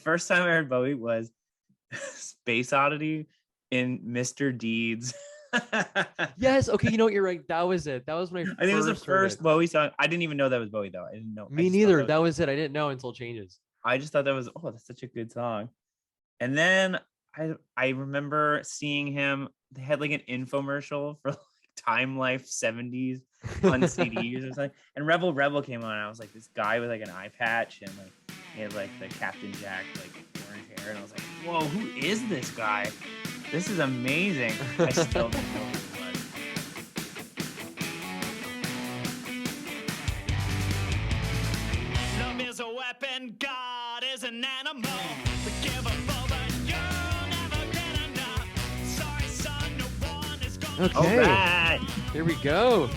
first time I heard Bowie was Space Oddity in Mr. Deeds. Yes. Okay. You know what? You're right. That was it. That was when I think it was the first Bowie song. I didn't even know that was Bowie though. I didn't know. Me neither. That was it. I didn't know until Changes. I just thought that was, that's such a good song. And then I remember seeing him. They had like an infomercial for like Time Life 70s on CDs or something. And Rebel Rebel came on. And I was like, this guy with like an eye patch and like he had like the Captain Jack like orange hair. And I was like, whoa, who is this guy? This is amazing. I still don't know who he was. Love is a weapon, God is an animal. We give up over, you'll never get enough. Sorry, son, no one is gonna. Okay. All right. Here we go.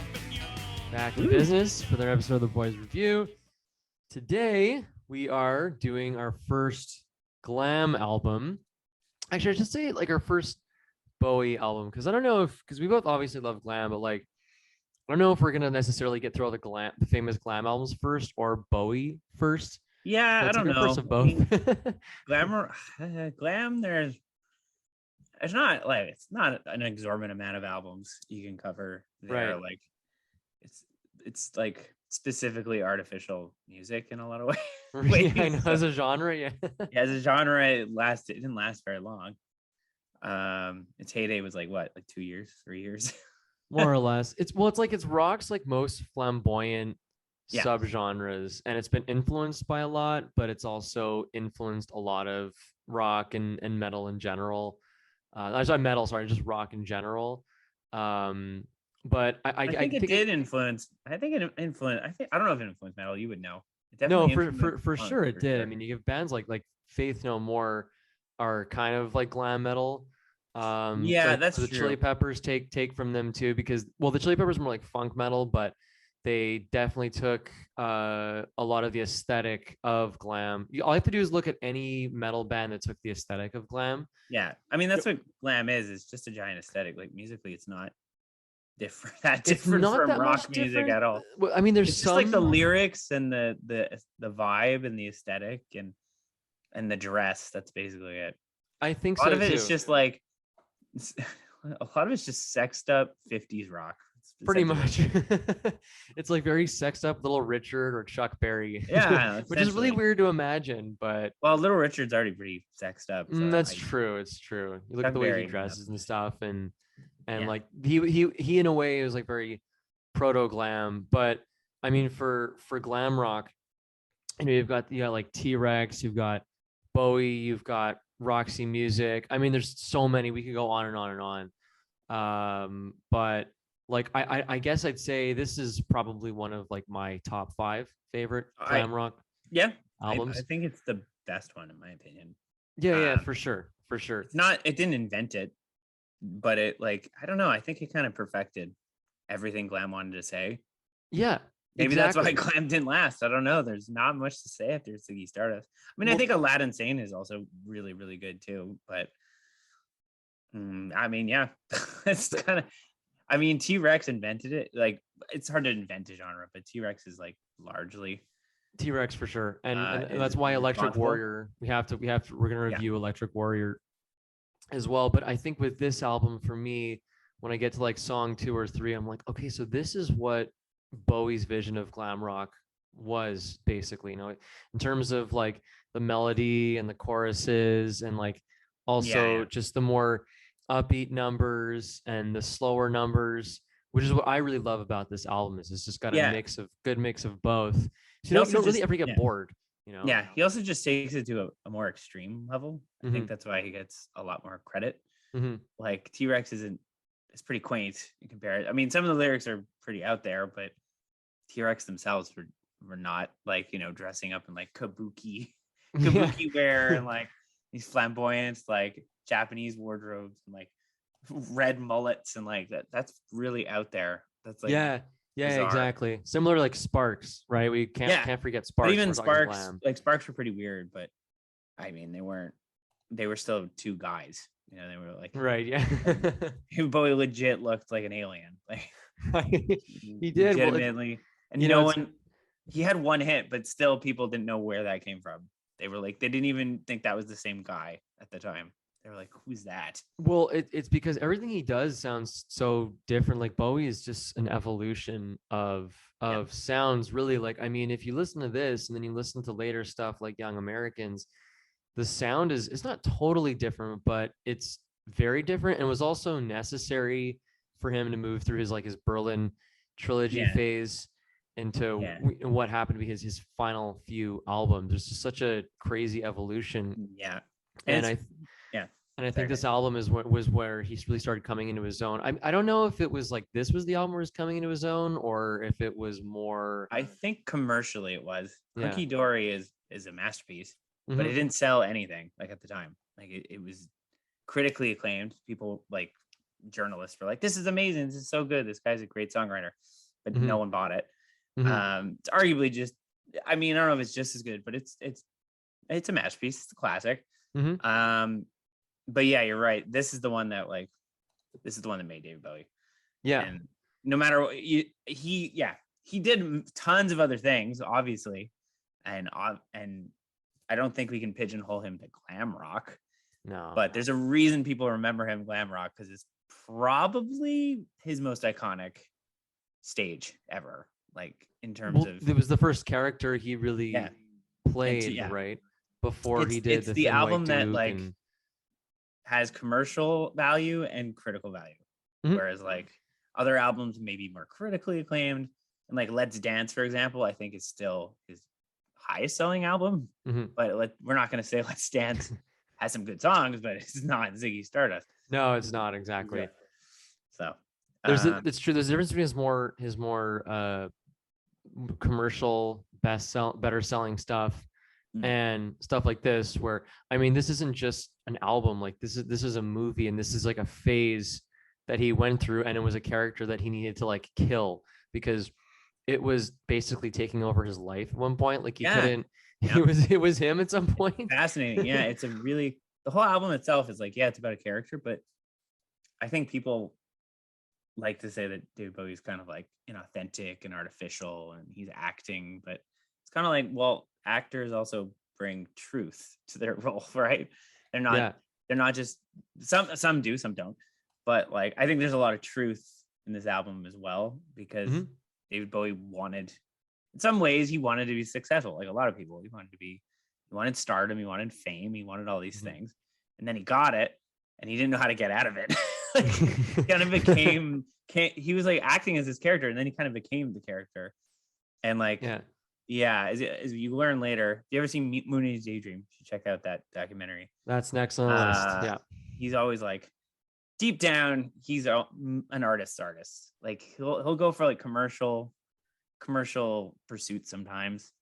Back in business for another episode of the Boys Review. Today, we are doing our first glam album. Actually, I should say like our first Bowie album, because I don't know because we both obviously love glam, but like I don't know if we're gonna necessarily get through all the famous glam albums first or Bowie first. Yeah, So I don't know. First of both. Glam. It's not an exorbitant amount of albums you can cover there. Right. Like it's like specifically artificial music in a lot of ways. Yeah, I know, as a genre, yeah. Yeah, as a genre, it didn't last very long. Its heyday was like 2 years, 3 years. More or less. It's rock's like most flamboyant subgenres, and it's been influenced by a lot, but it's also influenced a lot of rock and metal in general. Just rock in general. But I think it did influence. I don't know if it influenced metal. You would know. No, for sure it did. Sure. I mean, you have bands like Faith No More are kind of like glam metal. That's the true. Chili Peppers take from them too, because the Chili Peppers are more like funk metal, but they definitely took a lot of the aesthetic of glam. All you have to do is look at any metal band that took the aesthetic of glam. Yeah, I mean that's what glam is. It's just a giant aesthetic. Like musically, it's not different from rock music at all. Well, I mean, there's just like the lyrics and the vibe and the aesthetic and the dress. That's basically it. I think a lot so of it too. is just like a lot of it's just sexed up 50s rock. Pretty much. It's like very sexed up Little Richard or Chuck Berry. Yeah, which is really weird to imagine, but Little Richard's already pretty sexed up. So that's true. It's true. You look Chuck at the way Berry, he dresses and stuff, and like he in a way is like very proto glam. But I mean, for glam rock, you've got like T-Rex, you've got Bowie, you've got Roxy Music. I mean, there's so many. We could go on and on and on. But like I guess I'd say this is probably one of like my top 5 favorite glam rock albums. I think it's the best one in my opinion. Yeah, for sure. It didn't invent it, but it I don't know, I think it kind of perfected everything glam wanted to say. Yeah. Maybe that's why glam didn't last. I don't know. There's not much to say after Ziggy Stardust. I mean, I think Aladdin Sane is also really, really good too. But I mean, yeah, it's kind of. I mean, T-Rex invented it. Like, it's hard to invent a genre, but T-Rex is like largely T-Rex for sure, and that's why Electric Warrior. We're gonna review Electric Warrior as well. But I think with this album, for me, when I get to like song 2 or 3, I'm like, okay, so this is what Bowie's vision of glam rock was basically, in terms of like the melody and the choruses and like also just the more upbeat numbers and the slower numbers, which is what I really love about this album. Is it's just got a good mix of both. So you don't really ever get bored. Yeah, he also just takes it to a more extreme level. I think that's why he gets a lot more credit. Like T-Rex it's pretty quaint in comparison. I mean, some of the lyrics are pretty out there, but T-Rex themselves were not like, dressing up in like kabuki wear and like these flamboyant like Japanese wardrobes and like red mullets and like that's really out there. That's like bizarre. Exactly. Similar to like Sparks, right? We can't forget Sparks. But even Sparks were pretty weird, but I mean they were still 2 guys. They were like right, yeah. Bowie legit looked like an alien. Like he did legitimately. And he had one hit, but still people didn't know where that came from. they were like, they didn't even think that was the same guy at the time. They were like, who's that? Well, it's because everything he does sounds so different. Like Bowie is just an evolution of sounds, really. Like, I mean, if you listen to this and then you listen to later stuff like Young Americans, the sound is, it's not totally different, but it's very different, and was also necessary for him to move through his Berlin trilogy phase into what happened to be his final few albums. There's just such a crazy evolution. Yeah. And I think this album is what was where he really started coming into his own. I don't know if it was like this was the album where he's coming into his own, or if it was more. I think commercially it was. Hunky Dory is a masterpiece, Mm-hmm. but it didn't sell anything like at the time. Like it was critically acclaimed. People, like journalists, were like, "This is amazing. This is so good. This guy's a great songwriter," but no one bought it. It's arguably just. I mean, I don't know if it's just as good, but it's a masterpiece. It's a classic. But yeah, you're right. This is the one that made David Bowie. Yeah. And no matter what, he did tons of other things, obviously, and I don't think we can pigeonhole him to glam rock. No. But there's a reason people remember him glam rock, because it's probably his most iconic stage ever. Like in terms of, it was the first character he really played, right? Before he did the album that like has commercial value and critical value, whereas like other albums may be more critically acclaimed, and like Let's Dance, for example, I think is still his highest selling album. But we're not going to say Let's Dance has some good songs, but it's not Ziggy Stardust. No, it's not exactly. So it's true. There's a difference between his more commercial better selling stuff and stuff like this, where I mean, this isn't just an album. Like this is a movie, and this is like a phase that he went through, and it was a character that he needed to like kill, because it was basically taking over his life at one point. Like he couldn't. It was him at some point. Fascinating. Yeah, it's the whole album itself is like, it's about a character, but I think people like to say that David Bowie's kind of like inauthentic and artificial, and he's acting, but it's kind of like, well, actors also bring truth to their role, right? They're not just some do, some don't, but like I think there's a lot of truth in this album as well, because David Bowie wanted, in some ways, he wanted to be successful, like a lot of people. He wanted stardom, he wanted fame, he wanted all these things, and then he got it, and he didn't know how to get out of it. Like, he kind of became, he was like acting as his character, and then he kind of became the character, and like as you learn later. If you ever seen Mooney's Daydream, you should check out that documentary. That's next on the list. Yeah, he's always like, deep down, he's an artist. Like he'll go for like commercial pursuits sometimes,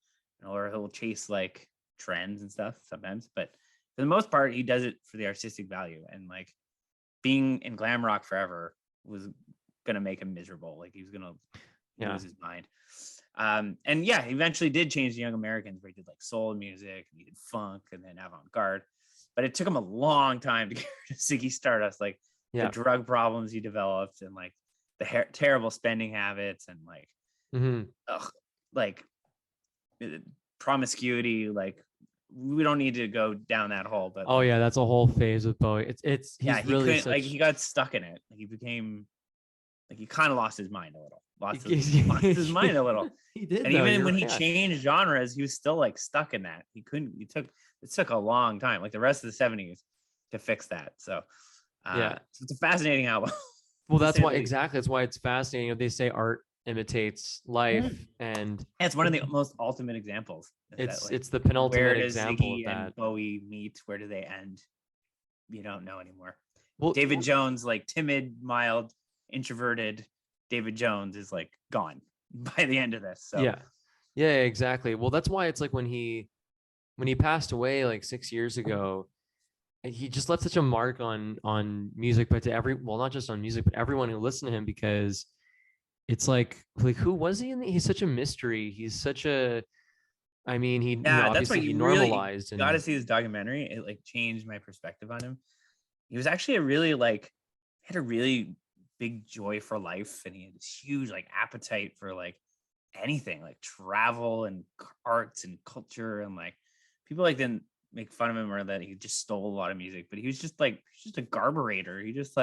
or he'll chase like trends and stuff sometimes, but for the most part he does it for the artistic value. And like being in glam rock forever was gonna make him miserable. Like he was gonna lose his mind. And he eventually did change the Young Americans, where he did like soul music, and he did funk, and then avant-garde, but it took him a long time to get rid of Ziggy Stardust. Like the drug problems he developed, and like the terrible spending habits, and like like promiscuity. Like we don't need to go down that hole, but that's a whole phase with Bowie. He's really like he got stuck in it. Like he became, like he kind of lost his mind a little. Lost his mind a little. He did, and even when he changed genres, he was still like stuck in that. He couldn't. It took a long time, like the rest of the 70s, to fix that. So so it's a fascinating album. Well, that's why that's why it's fascinating. They say art imitates life, and it's one of the most ultimate examples. It's the penultimate example Ziggy of that. And Bowie meet. Where do they end? You don't know anymore. Well, David Jones, like timid, mild, introverted David Jones, is like gone by the end of this. So yeah, exactly. Well, that's why it's like when he passed away like 6 years ago, he just left such a mark on music, but to not just on music, but everyone who listened to him, because it's like who was he? He's such a mystery. He's such a, I mean, he that's why he normalized. You got to see this documentary. It like changed my perspective on him. He was actually had a really big joy for life, and he had this huge like appetite for like anything, like travel and arts and culture, and like people like didn't make fun of him or that he just stole a lot of music, but he was just like a carburetor. He just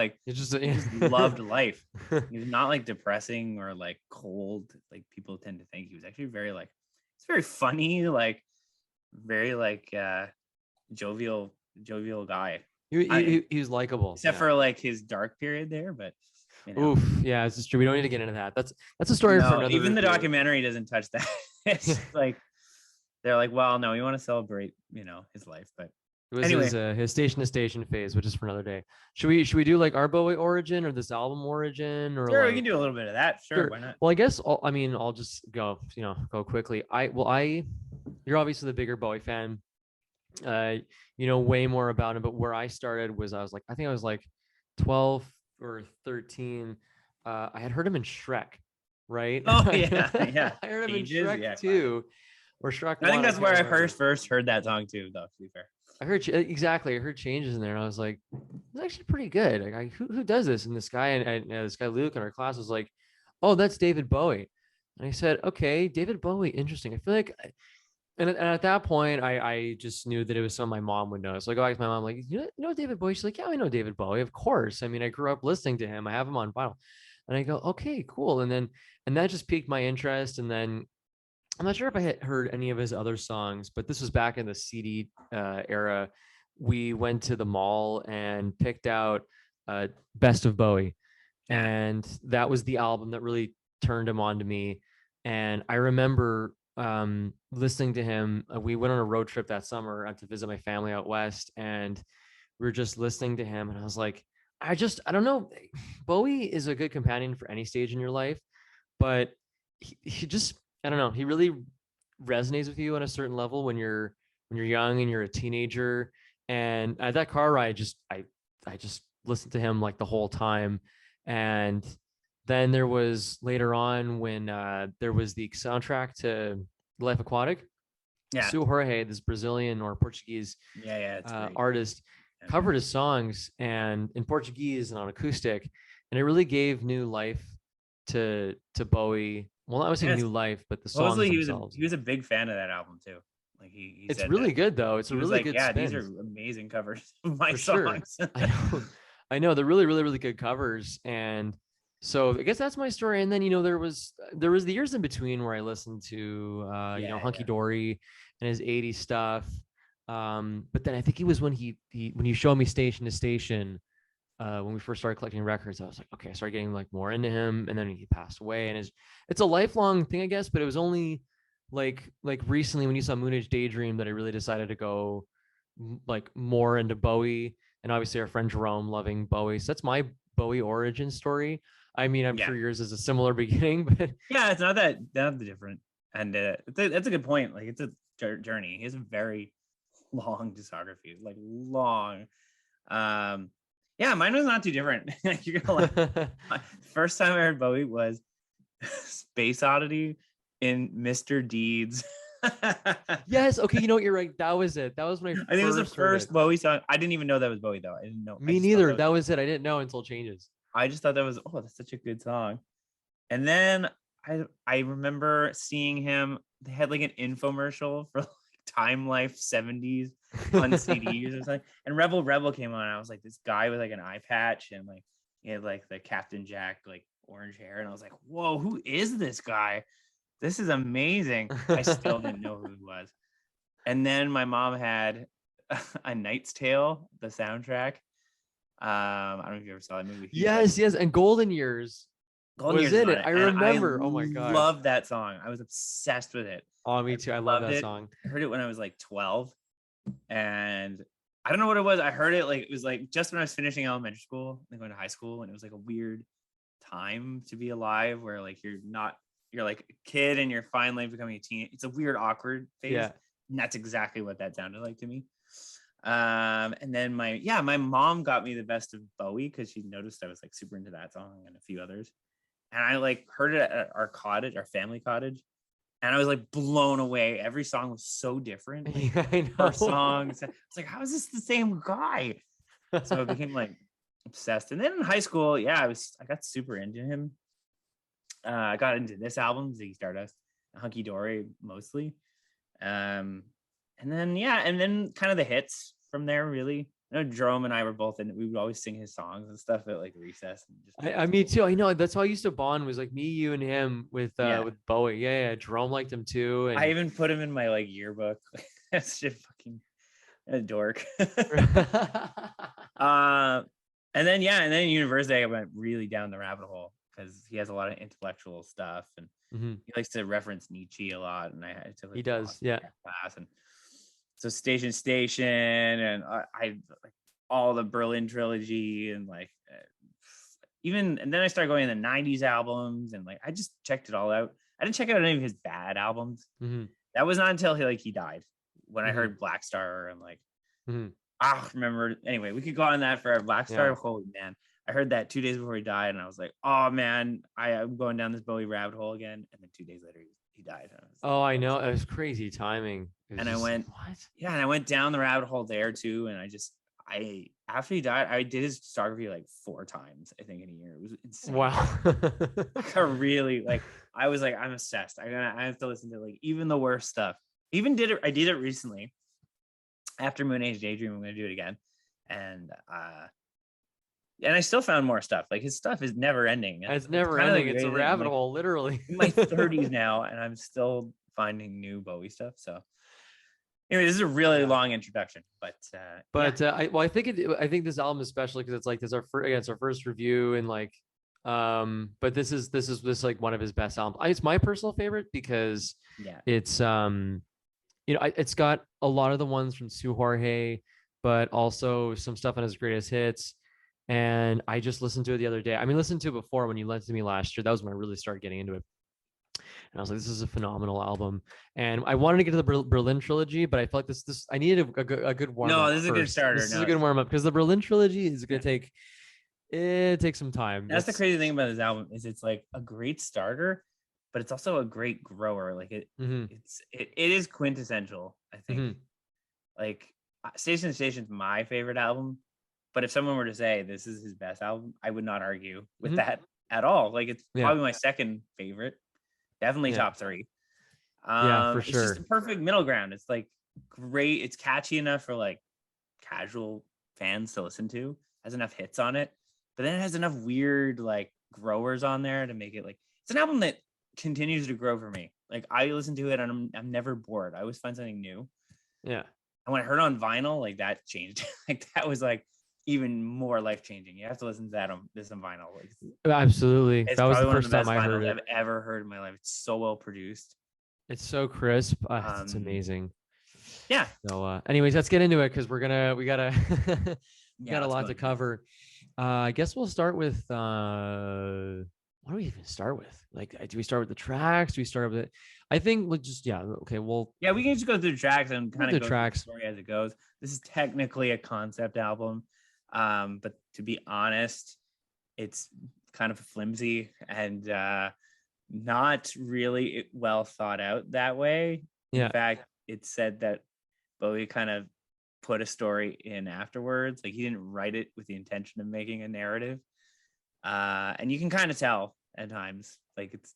loved life. He was not like depressing or like cold like people tend to think. He was actually very like, it's very funny, like very like jovial guy. He was likable, except for like his dark period there, but oof, yeah, it's just true. We don't need to get into that. That's a story for another. Even the documentary doesn't touch that. It's like they're like, well, no, we want to celebrate, his life, but it was his station to station phase, which is for another day. Should we do like our Bowie origin or this album origin, or sure, like, we can do a little bit of that. Sure, why not? Well, I guess I'll just go quickly. You're obviously the bigger Bowie fan. Way more about him, but where I started was I think I was like 12 or 13. I had heard him in Shrek, right? Oh yeah. I heard him in Shrek too. Or Shrek. I think that's where I first heard that song too, though, to be fair. I heard changes in there, and I was like, it's actually pretty good. Like, who does this? And this guy and this guy Luke in our class was like, oh, that's David Bowie. And I said, okay, David Bowie, interesting. I feel like, and at that point, I just knew that it was something my mom would know. So I go back to my mom, like, you know David Bowie? She's like, yeah, I know David Bowie, of course. I mean, I grew up listening to him. I have him on vinyl. And I go, okay, cool. And that just piqued my interest. And then I'm not sure if I had heard any of his other songs, but this was back in the CD era. We went to the mall and picked out Best of Bowie. And that was the album that really turned him on to me. And I remember listening to him. We went on a road trip that summer to visit my family out west. And we were just listening to him. And I was like, I don't know. Bowie is a good companion for any stage in your life, but he just, I don't know. He really resonates with you on a certain level when you're young and you're a teenager. And at that car ride, I just listened to him like the whole time. And then there was later on when there was the soundtrack to Life Aquatic. Yeah. Sue Jorge, this Brazilian or Portuguese artist, covered his songs and in Portuguese and on acoustic, and it really gave new life to Bowie. Well, I was saying new life, but the songs themselves. He was a big fan of that album too. Like it's really good though. It's a really good. Yeah, these are amazing covers of my songs. Sure. I know they're really, really, really good covers, and so I guess that's my story. And then there was the years in between where I listened to Hunky Dory and his '80s stuff. But then I think it was when when you showed me Station to Station. When we first started collecting records, I was like, okay, I started getting like more into him, and then he passed away, and it's a lifelong thing, I guess. But it was only like recently when you saw Moon Age Daydream that I really decided to go like more into Bowie, and obviously our friend Jerome loving Bowie. So that's my Bowie origin story. I mean, I'm sure yours is a similar beginning, but yeah, it's not that different, and that's a good point. Like it's a journey. He has a very long discography, like long. Yeah, mine was not too different. You're gonna like, first time I heard Bowie was Space Oddity in Mr. Deeds. Yes, okay, you're right. That was it. That was when I think it was the first Bowie song. I didn't even know that was Bowie though. I didn't know. Me neither. That was it. I didn't know until Changes. I just thought that was that's such a good song. And then I remember seeing him. They had like an infomercial for like Time Life 70s on CDs or something. And Rebel came on. And I was like, this guy with like an eye patch and like he had like the Captain Jack like orange hair. And I was like, whoa, who is this guy? This is amazing. I still didn't know who he was. And then my mom had A Knight's Tale, the soundtrack. I don't know if you ever saw that movie. Yes, and Golden Years was in it. I remember. Oh my god, love that song. I was obsessed with it. Oh, me too. I love that song. I heard it when I was like 12, and I don't know what it was. I heard it like it was like just when I was finishing elementary school and going to high school, and it was like a weird time to be alive where like you're like a kid and you're finally becoming a teen. It's a weird, awkward phase. Yeah. And that's exactly what that sounded like to me. And then my mom got me the Best of Bowie because she noticed I was like super into that song and a few others. And I like heard it at our family cottage. And I was like blown away. Every song was so different. Like, yeah, I know. Songs. It's like, how is this the same guy? So I became like obsessed. And then in high school, I got super into him. I got into this album, Ziggy Stardust, Hunky Dory mostly. And and then kind of the hits from there, really. I know Jerome and I were both in it. We would always sing his songs and stuff at like recess. And me too. I know that's how I used to bond, was like me, you, and him with Bowie. Yeah. Jerome liked him too. And I even put him in my like yearbook. That's just fucking a dork. And then in university I went really down the rabbit hole because he has a lot of intellectual stuff, and he likes to reference Nietzsche a lot. And I took he does, yeah. Class, and so Station, and I like all the Berlin trilogy, and like and then I started going in the 90s albums, and like I just checked it all out. I didn't check out any of his bad albums. That was not until he died, when I heard Black Star, and like remember. Anyway, we could go on that for Black Star. Holy man, I heard that 2 days before he died, and I was like, oh man, I'm going down this Bowie rabbit hole again. And then 2 days later he died. I know, it was crazy timing. And I went, what? Yeah, and I went down the rabbit hole there too. And after he died, I did his discography like 4 times, I think, in a year. It was insane. Wow. I really I was like, I'm obsessed. I have to listen to like even the worst stuff. I did it recently. After Moon Age Daydream, I'm going to do it again. And I still found more stuff. Like his stuff is never ending. It's never ending. It's a rabbit hole, literally. In my 30s now, and I'm still finding new Bowie stuff. So anyway, this is a really long introduction, but I think this album especially because it's like this our first review, and like but this is like one of his best albums. It's my personal favorite because it's it's got a lot of the ones from Sue Jorge, but also some stuff on his greatest hits. And I just listened to it the other day. I mean, listened to it before when you lent it to me last year. That was when I really started getting into it. And I was like, this is a phenomenal album. And I wanted to get to the Berlin trilogy, but I felt like I needed a good warm up. No, this is a good starter. This is a good warm up because the Berlin trilogy is going to take some time. That's the crazy thing about this album is it's like a great starter, but it's also a great grower. Like it is quintessential, I think. Like Station's my favorite album, but if someone were to say this is his best album, I would not argue with that at all. Like it's probably my second favorite, definitely top 3. For sure. It's just a perfect middle ground. It's like great. It's catchy enough for like casual fans to listen to. Has enough hits on it, but then it has enough weird like growers on there to make it like it's an album that continues to grow for me. Like I listen to it and I'm never bored. I always find something new. Yeah. And when I heard it on vinyl, like that changed. Like that was like even more life changing. You have to listen to that on vinyl. Like, absolutely. That was the first time I heard it. I've ever heard in my life. It's so well produced. It's so crisp. It's amazing. Yeah. So anyways, let's get into it because we got a lot to cover. I guess we'll start with what do we even start with? Like, do we start with the tracks? Do we start with it? I think we'll just okay. Well, yeah, we can just go through the tracks and kind of go tracks. Through the story as it goes. This is technically a concept album, but to be honest, it's kind of flimsy and not really well thought out that way. Yeah. In fact, it's said that Bowie kind of put a story in afterwards. Like he didn't write it with the intention of making a narrative. And you can kind of tell at times, like it's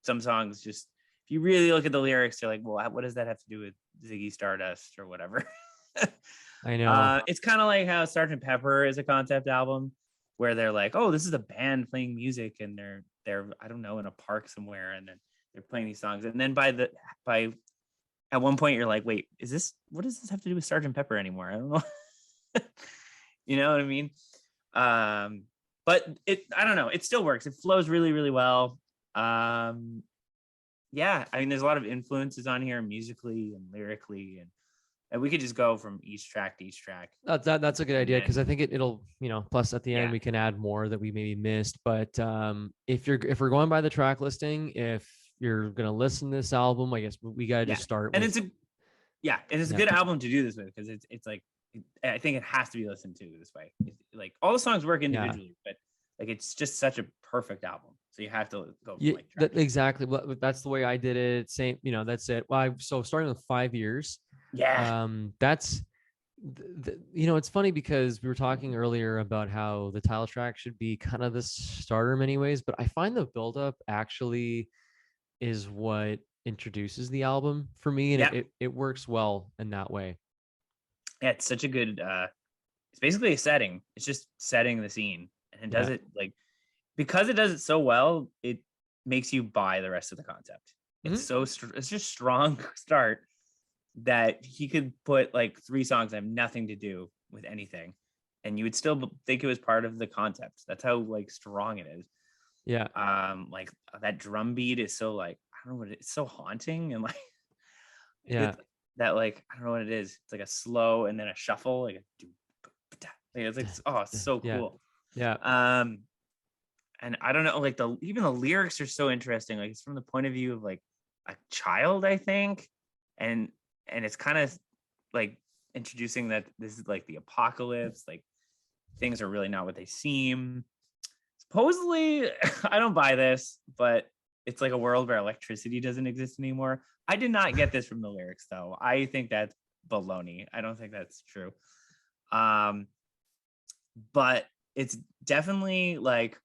some songs just, if you really look at the lyrics, you're like, well, what does that have to do with Ziggy Stardust or whatever? I know. It's kind of like how Sgt. Pepper is a concept album where they're like, oh, this is a band playing music and they're I don't know, in a park somewhere, and then they're playing these songs. And then by at one point you're like, wait, what does this have to do with Sgt. Pepper anymore? I don't know. You know what I mean? But I don't know. It still works. It flows really, really well. Yeah, I mean, there's a lot of influences on here musically and lyrically, and we could just go from each track to each track. That's a good idea because I think it'll, plus at the end we can add more that we maybe missed. But if we're going by the track listing, if you're gonna listen to this album, I guess we gotta just start. And it's a good album to do this with because it's like I think it has to be listened to this way. Like all the songs work individually, but like it's just such a perfect album. So you have to go. Exactly. Well, that's the way I did it. Same, that's it. Well, so starting with 5 years. Yeah. That's, it's funny because we were talking earlier about how the title track should be kind of the starter in many ways, but I find the buildup actually is what introduces the album for me, and it works well in that way. Yeah, it's such a good it's basically a setting. It's just setting the scene, and it does it like, because it does it so well, it makes you buy the rest of the concept. It's it's just strong start that he could put like 3 songs that have nothing to do with anything, and you would still think it was part of the concept. That's how like strong it is. Yeah. Like that drum beat is so like, I don't know what it's so haunting, and like that like, I don't know what it is. It's like a slow and then a shuffle, like it's like, oh, it's so cool. Yeah. And I don't know, like even the lyrics are so interesting. Like it's from the point of view of like a child, I think, and it's kind of like introducing that this is like the apocalypse, like things are really not what they seem. Supposedly, I don't buy this, but it's like a world where electricity doesn't exist anymore. I did not get this from the lyrics, though. I think that's baloney. I don't think that's true. But it's definitely like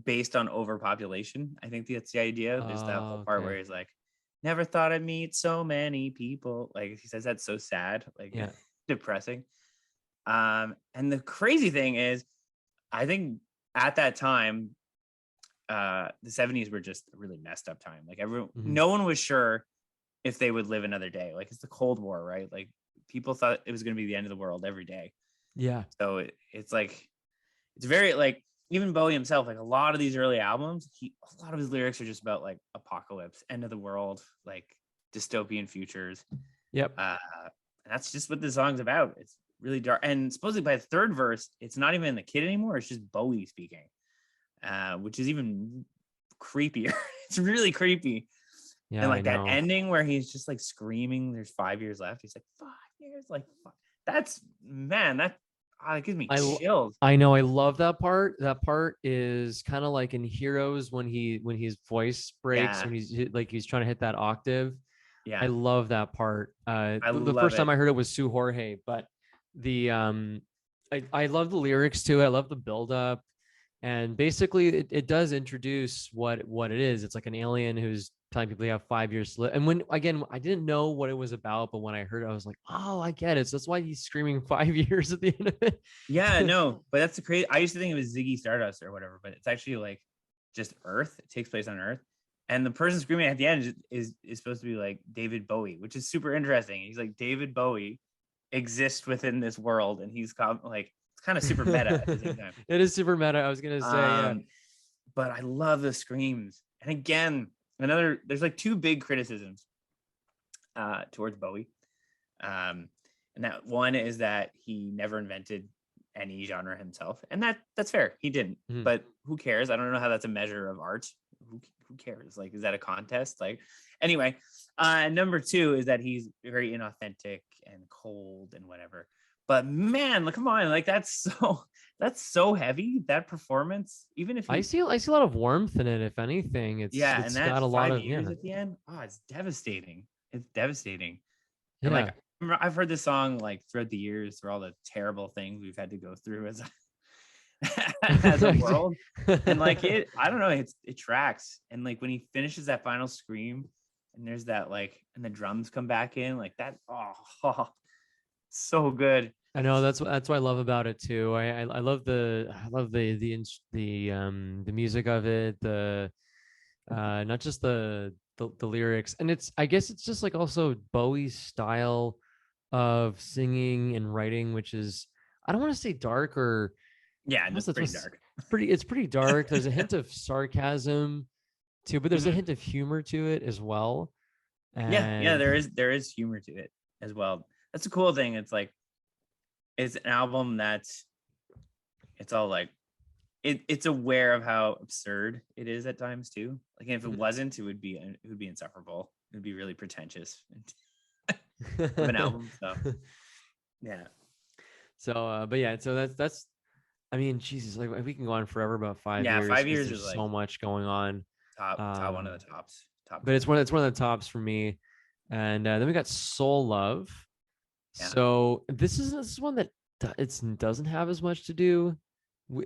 based on overpopulation. I think that's the idea. There's that whole part where he's like, never thought I'd meet so many people. Like he says that's so sad, like depressing. And the crazy thing is, I think at that time, the 70s were just a really messed up time. Like no one was sure if they would live another day. Like it's the Cold War, right? Like people thought it was going to be the end of the world every day. Yeah. So it's like, it's very like, even Bowie himself, like a lot of these early albums, a lot of his lyrics are just about like apocalypse, end of the world, like dystopian futures. Yep. And that's just what the song's about. It's really dark. And supposedly by the third verse, it's not even the kid anymore. It's just Bowie speaking, which is even creepier. It's really creepy. Yeah, and like that ending where he's just like screaming, there's 5 years left. He's like, 5 years, like that's, man, that it gives me chills. I know. I love that part. That part is kind of like in Heroes when his voice breaks, when he's trying to hit that octave. Yeah, I love that part. The first time I heard it was Sue Jorge, but I love the lyrics to it. I love the build up, and basically it does introduce what it is. It's like an alien who's telling people you have 5 years to live. And when, again, I didn't know what it was about, but when I heard it, I was like, oh, I get it. So that's why he's screaming 5 years at the end of it. Yeah, no, but that's the crazy. I used to think it was Ziggy Stardust or whatever, but it's actually like just Earth. It takes place on Earth. And the person screaming at the end is supposed to be like David Bowie, which is super interesting. He's like, David Bowie exists within this world, and he's like, it's kind of super meta at the same time. It is super meta. I was gonna say, but I love the screams. And again, there's like 2 big criticisms towards Bowie. And that one is that he never invented any genre himself. And that's fair. He didn't. But who cares? I don't know how that's a measure of art. Who cares? Like, is that a contest? Like, anyway, number 2 is that he's very inauthentic and cold and whatever. But man, come on, like that's so heavy, that performance. Even if I see a lot of warmth in it, if anything. It's and that got a lot of years at the end. Oh, it's devastating. It's devastating. Yeah. And like I've heard this song like throughout the years, through all the terrible things we've had to go through as a world. And like I don't know, it tracks. And like when he finishes that final scream, and there's that like, and the drums come back in like that. Oh, so good. I know, that's what I love about it too. I love the music of it, the not just the lyrics, and I guess it's just like also Bowie's style of singing and writing, which is, I don't want to say dark or it's pretty dark. It's pretty dark. There's a hint of sarcasm too, but there's a hint of humor to it as well. And there is humor to it as well. That's a cool thing. It's like, it's an album that's, it's all like, it's aware of how absurd it is at times too. Like, if it wasn't, it would be insufferable. It would be really pretentious of an album. So yeah. So but yeah, so that's I mean, Jesus, like we can go on forever about 5 years. 5 years is like so much going on. Top one of the tops. But it's one of the tops for me. And then we got Soul Love. Yeah. So this is one that doesn't have as much to do.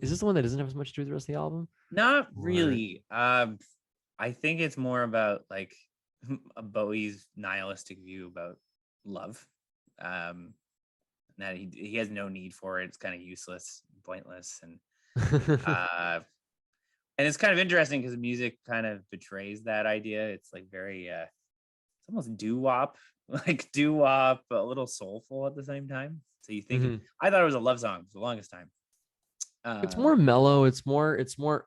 Is this the one that doesn't have as much to do with the rest of the album? Not really. I think it's more about like Bowie's nihilistic view about love. That he has no need for it. It's kind of useless, pointless, and it's kind of interesting because the music kind of betrays that idea. It's like very it's almost doo-wop, like doo-wop, but a little soulful at the same time. So you think I thought it was a love song for the longest time. It's more mellow. It's more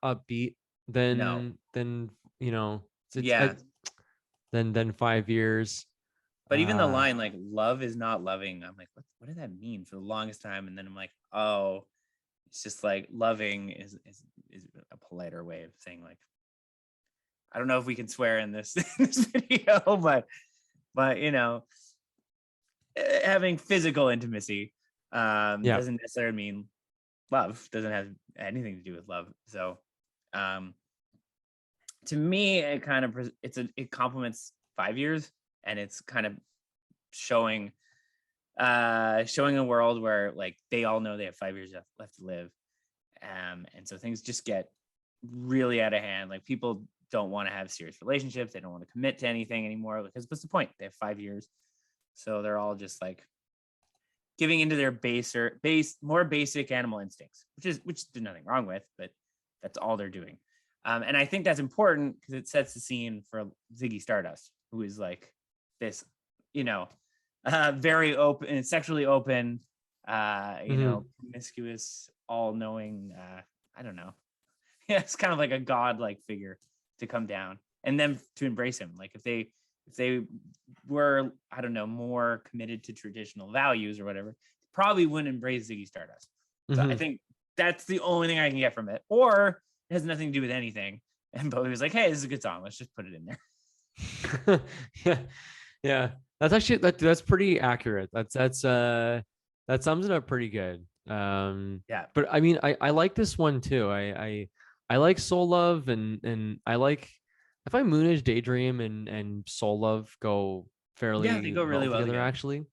upbeat than No. than you know. Yeah. Than 5 years. But even the line like "love is not loving," I'm like, what does that mean for the longest time? And then I'm like, oh, it's just like loving is a politer way of saying like, I don't know if we can swear in this video, but you know, having physical intimacy doesn't necessarily mean love. Doesn't have anything to do with love. So to me, it kind of it complements 5 years, and it's kind of showing a world where like they all know they have 5 years left to live, and so things just get really out of hand. Like people don't want to have serious relationships, they don't want to commit to anything anymore, because what's the point? They have 5 years, so they're all just like giving into their more basic animal instincts, which there's nothing wrong with, but that's all they're doing. And I think that's important because it sets the scene for Ziggy Stardust, who is like this, you know, very open, sexually open, you know, promiscuous, all-knowing, I don't know. Yeah, it's kind of like a god-like figure to come down and then to embrace him. Like if they were, I don't know, more committed to traditional values or whatever, probably wouldn't embrace Ziggy Stardust. So I think that's the only thing I can get from it. Or it has nothing to do with anything. And Bowie was like, hey, this is a good song. Let's just put it in there. Yeah. That's actually, that's pretty accurate. That sums it up pretty good. Yeah. But I mean, I like this one too. I like Soul Love and I like, I find Moonage Daydream and Soul Love go fairly they go really well together, actually.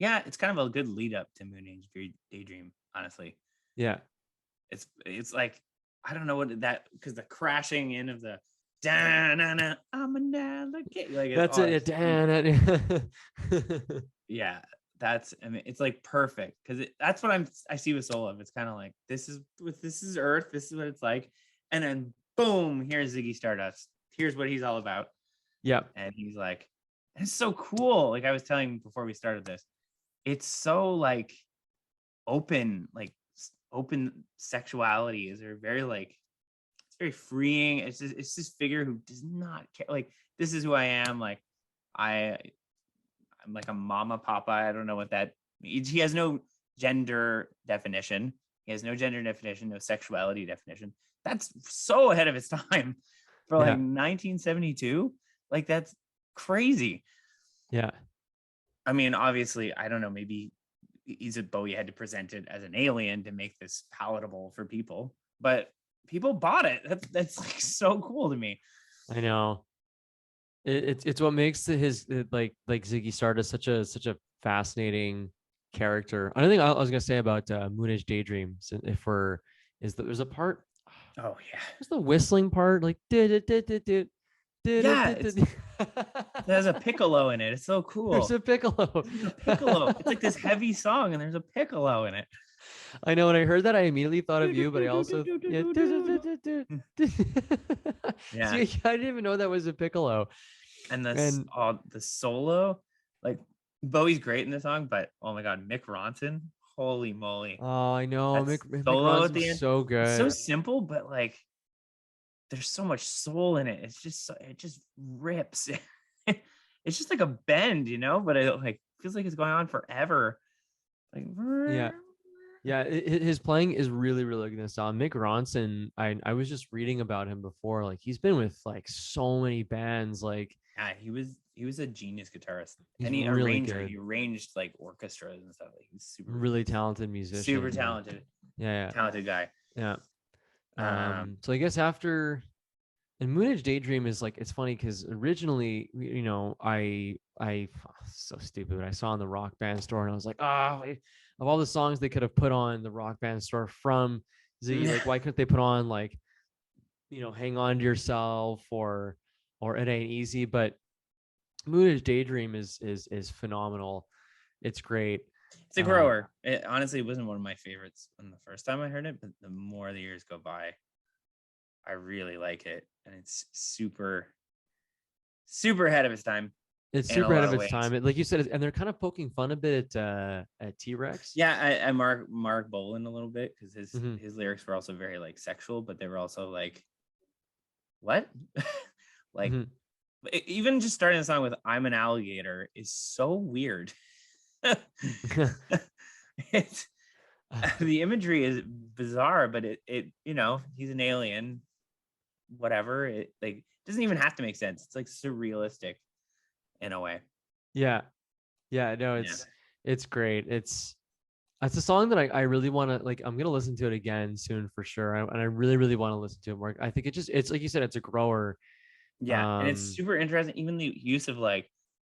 Yeah, it's kind of a good lead up to Moonage Daydream, honestly. Yeah. It's like, I don't know what that, because the crashing in of the da-na-na, I'm an alligator. Like that's it. Yeah, that's, I mean, it's like perfect because that's what I see with Soul Love. It's kind of like this is Earth, this is what it's like, and then boom, here's Ziggy Stardust. Here's what he's all about. Yeah, and he's like, it's so cool. Like I was telling you before we started this, it's so like open sexuality is very like, it's very freeing. It's this figure who does not care. Like, this is who I am. Like I'm like a mama papa. I don't know what that means. He has no gender definition. No sexuality definition. That's so ahead of its time for like 1972. Like that's crazy. Yeah. I mean, obviously, I don't know, maybe Bowie had to present it as an alien to make this palatable for people, but people bought it. That's like so cool to me. I know. It's what makes his like Ziggy Stardust such a fascinating character. Another thing I was gonna say about Moonage Daydream, is that there's a part. Oh yeah, there's the whistling part, like there's a piccolo in it. It's so cool. There's a piccolo. It's like this heavy song, and there's a piccolo in it. I know. When I heard that, I immediately thought of you, but I also See, I didn't even know that was a piccolo. And the solo, like Bowie's great in the song, but oh my god, Mick Ronson, holy moly! Oh, I know. Mick solo at the end, so good. It's so simple, but like there's so much soul in it. It just rips. It's just like a bend, you know, but it like feels like it's going on forever. Like yeah, his playing is really, really good in this song. Mick Ronson, I was just reading about him before. Like he's been with like so many bands. Like he was a genius guitarist, and he really arranged like orchestras and stuff. Like he's super really talented musician. Super talented. Yeah. Talented guy. Yeah. So I guess after, and Moonage Daydream is like, it's funny because originally, you know, I so stupid, but I saw in the Rock Band store and I was like, of all the songs they could have put on the Rock Band store from Ziggy, like why couldn't they put on like, you know, Hang On to Yourself or It Ain't Easy? But Moonage Daydream is phenomenal. It's great. It's a grower. It honestly wasn't one of my favorites when the first time I heard it, but the more the years go by, I really like it, and it's super ahead of its time. It's super ahead of its time. Like you said, and they're kind of poking fun a bit at T-Rex. Yeah, I Mark Bolan a little bit because his lyrics were also very like sexual, but they were also like, what? Like even just starting the song with "I'm an alligator" is so weird. It's the imagery is bizarre, but it you know, he's an alien, whatever. It like doesn't even have to make sense. It's like surrealistic in a way. Yeah. No, it's great. It's a song that I really want to like. I'm gonna listen to it again soon for sure, and I really want to listen to it more. I think it's like you said, it's a grower. Yeah, and it's super interesting. Even the use of like,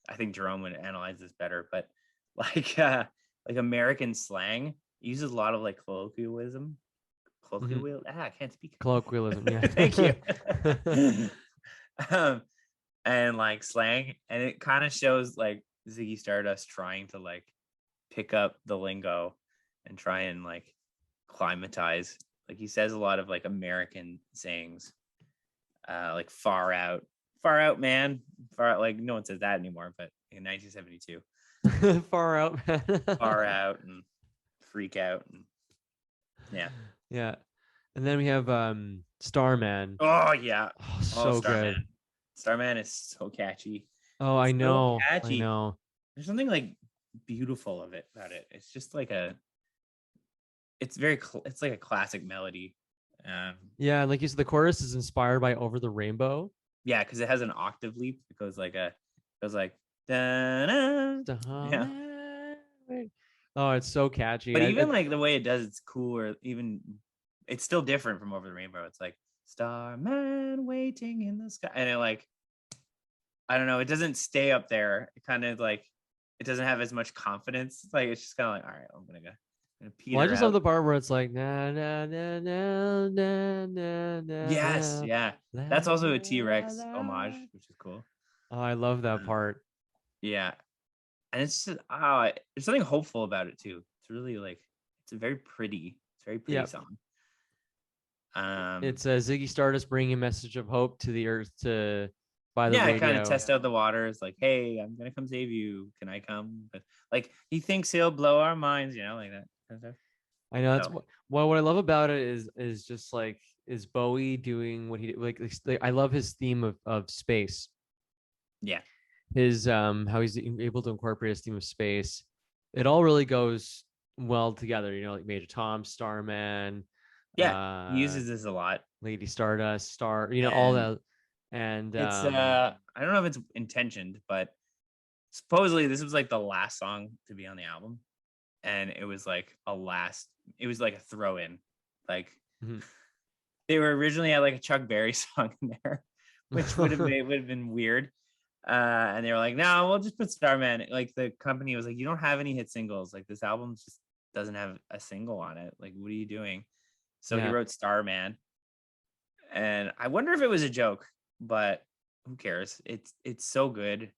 I think Jerome would analyze this better, but like American slang uses a lot of like colloquialism. I can't speak. Colloquialism. Yeah. Thank you. And like slang, and it kind of shows like Ziggy Stardust trying to like pick up the lingo and try and like climatize. Like he says a lot of like American sayings, like far out, man, far out. Like no one says that anymore, but in 1972, far out, far out, and freak out, and yeah. And then we have Starman. Oh yeah, so good. Starman is so catchy. Oh, I know. I know. There's something like beautiful about it. It's just like it's like a classic melody. Yeah, like you said, the chorus is inspired by Over the Rainbow. Yeah, because it has an octave leap. It goes like da-da. Yeah. Oh, it's so catchy. But even like the way it does, it's cool. Or even it's still different from Over the Rainbow. It's like Starman waiting in the sky, and it like, I don't know, it doesn't stay up there. It kind of like, it doesn't have as much confidence. It's like, it's just kind of like, all right, I'm gonna peter I just out. love the part where it's like na na na na na na na. Yes, yeah, that's also a T-Rex homage, which is cool. Oh, I love that part. Yeah, and it's just there's something hopeful about it too. It's really like, it's a very pretty song. It's Ziggy Stardust bringing a message of hope to the earth by the radio. Kind of test out the waters, like, hey, I'm gonna come save you. Can I come? But like, he thinks he'll blow our minds, you know, like that kind of stuff. I know that's what I love about it is just like, is Bowie doing what he like I love his theme of space. Yeah. His how he's able to incorporate his theme of space. It all really goes well together, you know, like Major Tom, Starman. Yeah, he uses this a lot. Lady Stardust, you know, all that. And it's I don't know if it's intentioned, but supposedly this was like the last song to be on the album, and it was like a throw-in. Like they were originally had like a Chuck Berry song in there, which would have been weird. And they were like, no, we'll just put Starman. Like the company was like, you don't have any hit singles. Like this album just doesn't have a single on it. Like, what are you doing? So he wrote Starman. And I wonder if it was a joke, but who cares? It's so good.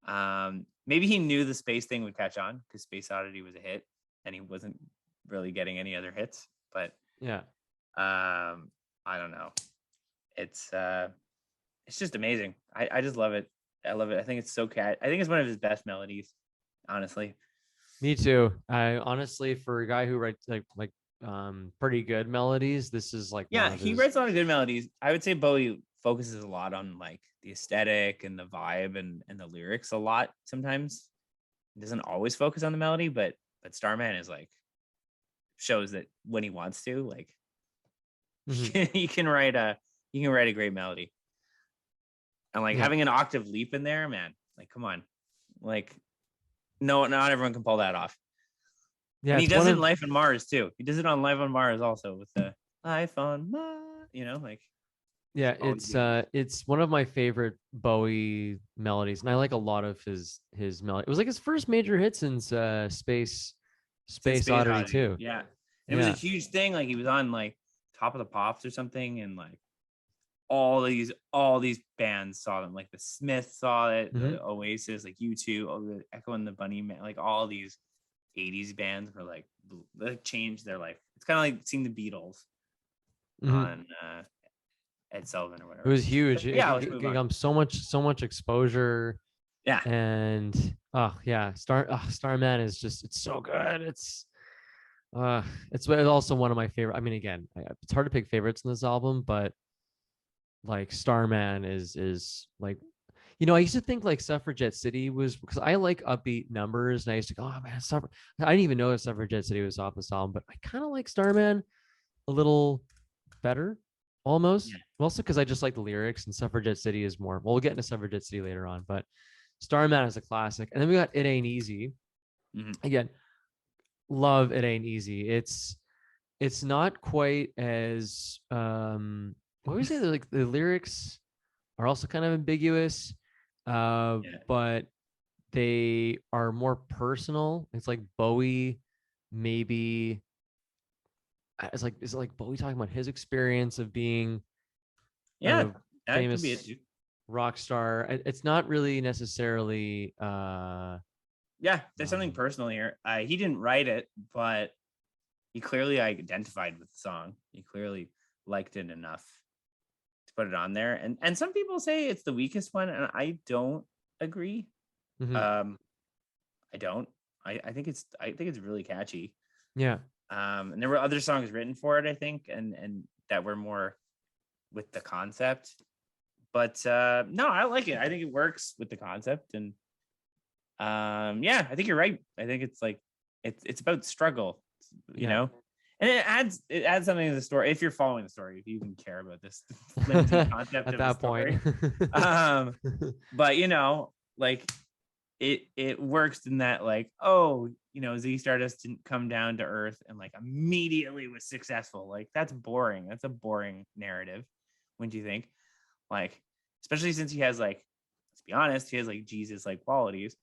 Maybe he knew the space thing would catch on because Space Oddity was a hit and he wasn't really getting any other hits. But I don't know. It's just amazing. I just love it. I love it. I think it's so I think it's one of his best melodies, honestly. Me too. I honestly, for a guy who writes like pretty good melodies, this is like, he writes a lot of good melodies. I would say Bowie focuses a lot on like the aesthetic and the vibe and the lyrics a lot. Sometimes he doesn't always focus on the melody, but Starman is like, shows that when he wants to, like, he can write a great melody. And like having an octave leap in there, man, like, come on, like, no, not everyone can pull that off. Yeah, and he does it in Life on Mars too. He does it on Life on Mars also with the Life on Mars, you know, like. Yeah, it's one of my favorite Bowie melodies, and I like a lot of his melody. It was like his first major hit since Space Oddity too. Yeah, and it was a huge thing. Like he was on like Top of the Pops or something, and like all these bands saw them. Like the Smiths saw it, the Oasis, like U2, all the Echo and the Bunnymen, like all these 80s bands were like they changed their life. It's kind of like seeing the Beatles on Ed Sullivan or whatever. It was huge. But, yeah, let's move on. So much exposure. Yeah. And Starman is just, it's so good. It's also one of my favorite. I mean, again, it's hard to pick favorites in this album, but like Starman is like, I used to think like Suffragette City was, because I like upbeat numbers, and I used to go, oh man, I didn't even know Suffragette City was off this album, but I kind of like Starman a little better, almost. Yeah. Also because I just like the lyrics, and Suffragette City is more. Well, we'll get into Suffragette City later on, but Starman is a classic. And then we got It Ain't Easy. Again, love It Ain't Easy. It's not quite as what would you say, like the lyrics are also kind of ambiguous, but they are more personal. It's like Bowie, maybe is it like Bowie talking about his experience of being that famous could be it too. Rock star. It's not really necessarily there's something personal here. He didn't write it, but he clearly identified with the song. He clearly liked it enough to put it on there. And some people say it's the weakest one, and I don't agree. I don't. I think it's really catchy. Yeah. And there were other songs written for it, I think, and that were more with the concept. But no, I like it. I think it works with the concept, and I think you're right. I think it's like it's about struggle, you know, and it adds something to the story. If you're following the story, if you even care about this concept at that point. But like it works in that, like, Ziggy Stardust didn't come down to earth and like immediately was successful. Like that's boring. That's a boring narrative, wouldn't you think? Like, especially since he has, like, let's be honest, he has like Jesus like qualities.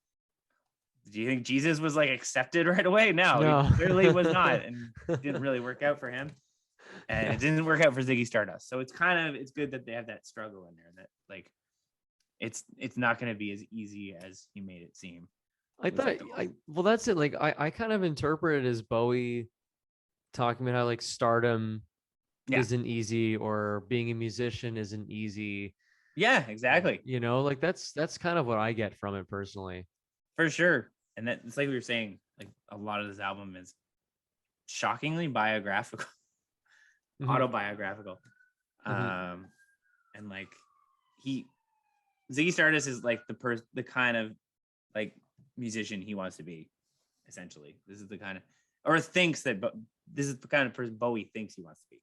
Do you think Jesus was like accepted right away? No. He clearly was not, and it didn't really work out for him. And it didn't work out for Ziggy Stardust. So it's good that they have that struggle in there, that like it's not going to be as easy as he made it seem. I thought, well, that's it. Like I kind of interpret it as Bowie talking about how like stardom isn't easy, or being a musician isn't easy. Yeah, exactly. Like that's kind of what I get from it personally. For sure. And that it's like we were saying, like a lot of this album is shockingly biographical, autobiographical. And like Ziggy Stardust is like the kind of like musician he wants to be, essentially. This is the kind of, or thinks that, but this is the kind of person Bowie thinks he wants to be.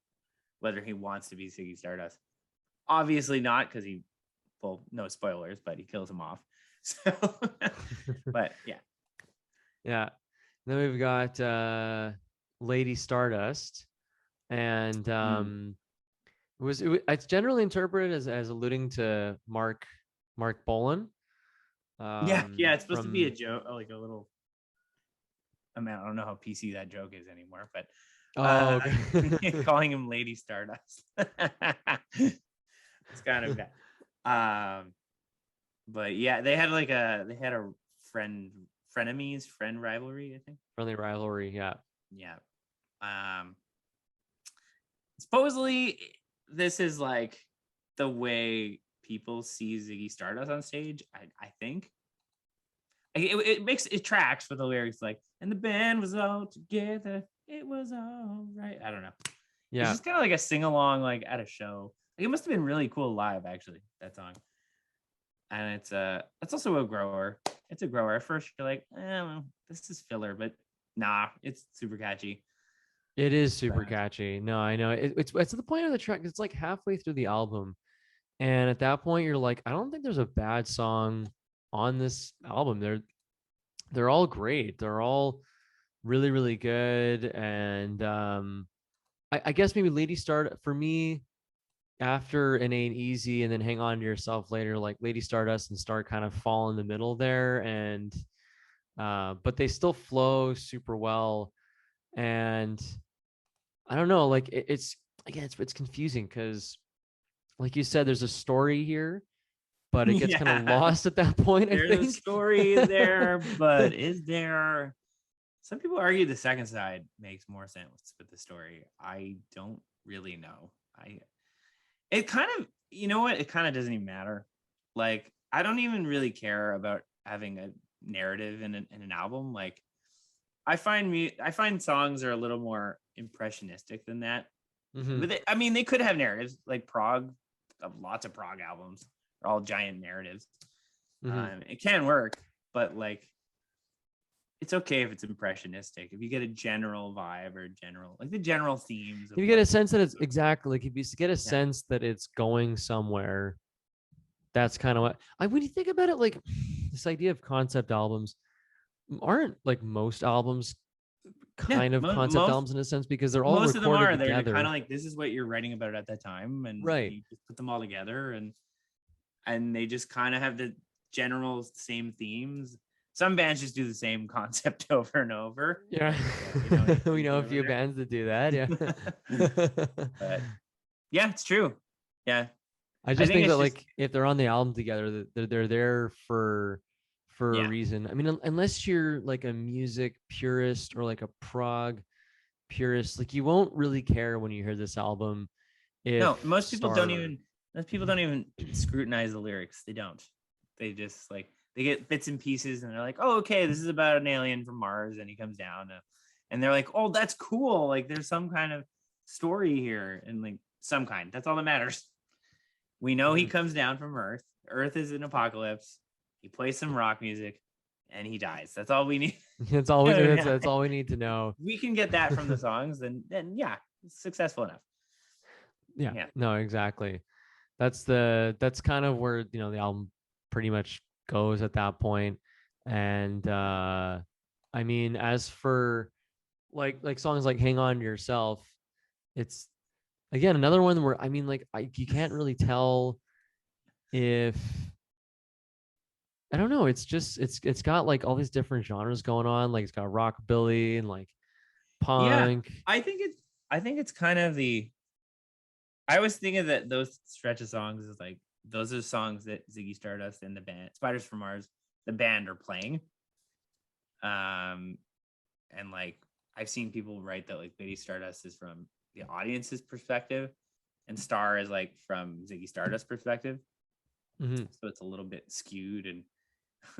Whether he wants to be Ziggy Stardust, obviously not, because no spoilers, but he kills him off. So, but yeah. Then we've got Lady Stardust, and it's generally interpreted as alluding to Mark Bolan. It's supposed to be a joke, like a little. I mean, I don't know how PC that joke is anymore, but okay. Calling him Lady Stardust. It's kind of bad. But yeah, they had a friend rivalry, I think. Friendly rivalry, yeah. Yeah. Supposedly this is like the way people see Ziggy Stardust on stage. I think it tracks with the lyrics, like, and the band was all together, it was all right. I don't know. Yeah, it's just kind of like a sing-along, like at a show. Like, it must have been really cool live, actually, that song. And it's also a grower. It's a grower. At first you're like, well, this is filler, but nah, it's super catchy. It is super catchy. No, I know. It's to the point of the track. It's like halfway through the album, and at that point you're like, I don't think there's a bad song on this album. They're all great. They're all really, really good. And I guess maybe Lady Stardust for me, after It Ain't Easy and then Hang On to Yourself later, like Lady Stardust and Star kind of fall in the middle there, and but they still flow super well. And I don't know, like it's confusing, because like you said, there's a story here, but it gets kind of lost at that point. There's a story there, but is there? Some people argue the second side makes more sense with the story. I don't really know. It kind of, you know what? It kind of doesn't even matter. Like, I don't even really care about having a narrative in an album. Like, I find songs are a little more impressionistic than that. But they could have narratives, like prog. Lots of prog albums are all giant narratives. It can work, but like, it's okay if it's impressionistic. If you get a general vibe or the general themes. If you get a sense that it's exactly like, if you get a sense that it's going somewhere, that's kind of what when you think about it, like this idea of concept albums, aren't like most albums kind of concept albums in a sense, because they're all most recorded of them are. They're kind of like, this is what you're writing about at that time, and you just put them all together, and they just kind of have the general same themes. Some bands just do the same concept over and over. Yeah, we know a few bands that do that. Yeah, but yeah, it's true. Yeah, I think that like if they're on the album together, they're there for a reason. I mean, unless you're like a music purist or like a prog purist, like you won't really care when you hear this album. Most people don't even scrutinize the lyrics. They don't. They just like, they get bits and pieces and they're like, oh, okay, this is about an alien from Mars and he comes down, and they're like, oh, that's cool. Like, there's some kind of story here, and like some kind. That's all that matters. We know he comes down from Earth. Earth is an apocalypse. He plays some rock music and he dies. That's all we need. That's all we need. That's all we need to know. We can get that from the songs, then yeah, it's successful enough. Yeah. No, exactly. That's kind of where, the album pretty much goes at that point. And I mean, as for like songs like Hang On to Yourself, it's again another one where, I mean, like you can't really tell if, I don't know, it's just it's got like all these different genres going on. Like it's got rockabilly and like punk. Yeah, I think it's kind of I was thinking that those stretch of songs is like, those are songs that Ziggy Stardust and the band Spiders from Mars, the band, are playing. And like, I've seen people write that like Lady Stardust is from the audience's perspective, and Star is like from Ziggy Stardust's perspective. So it's a little bit skewed and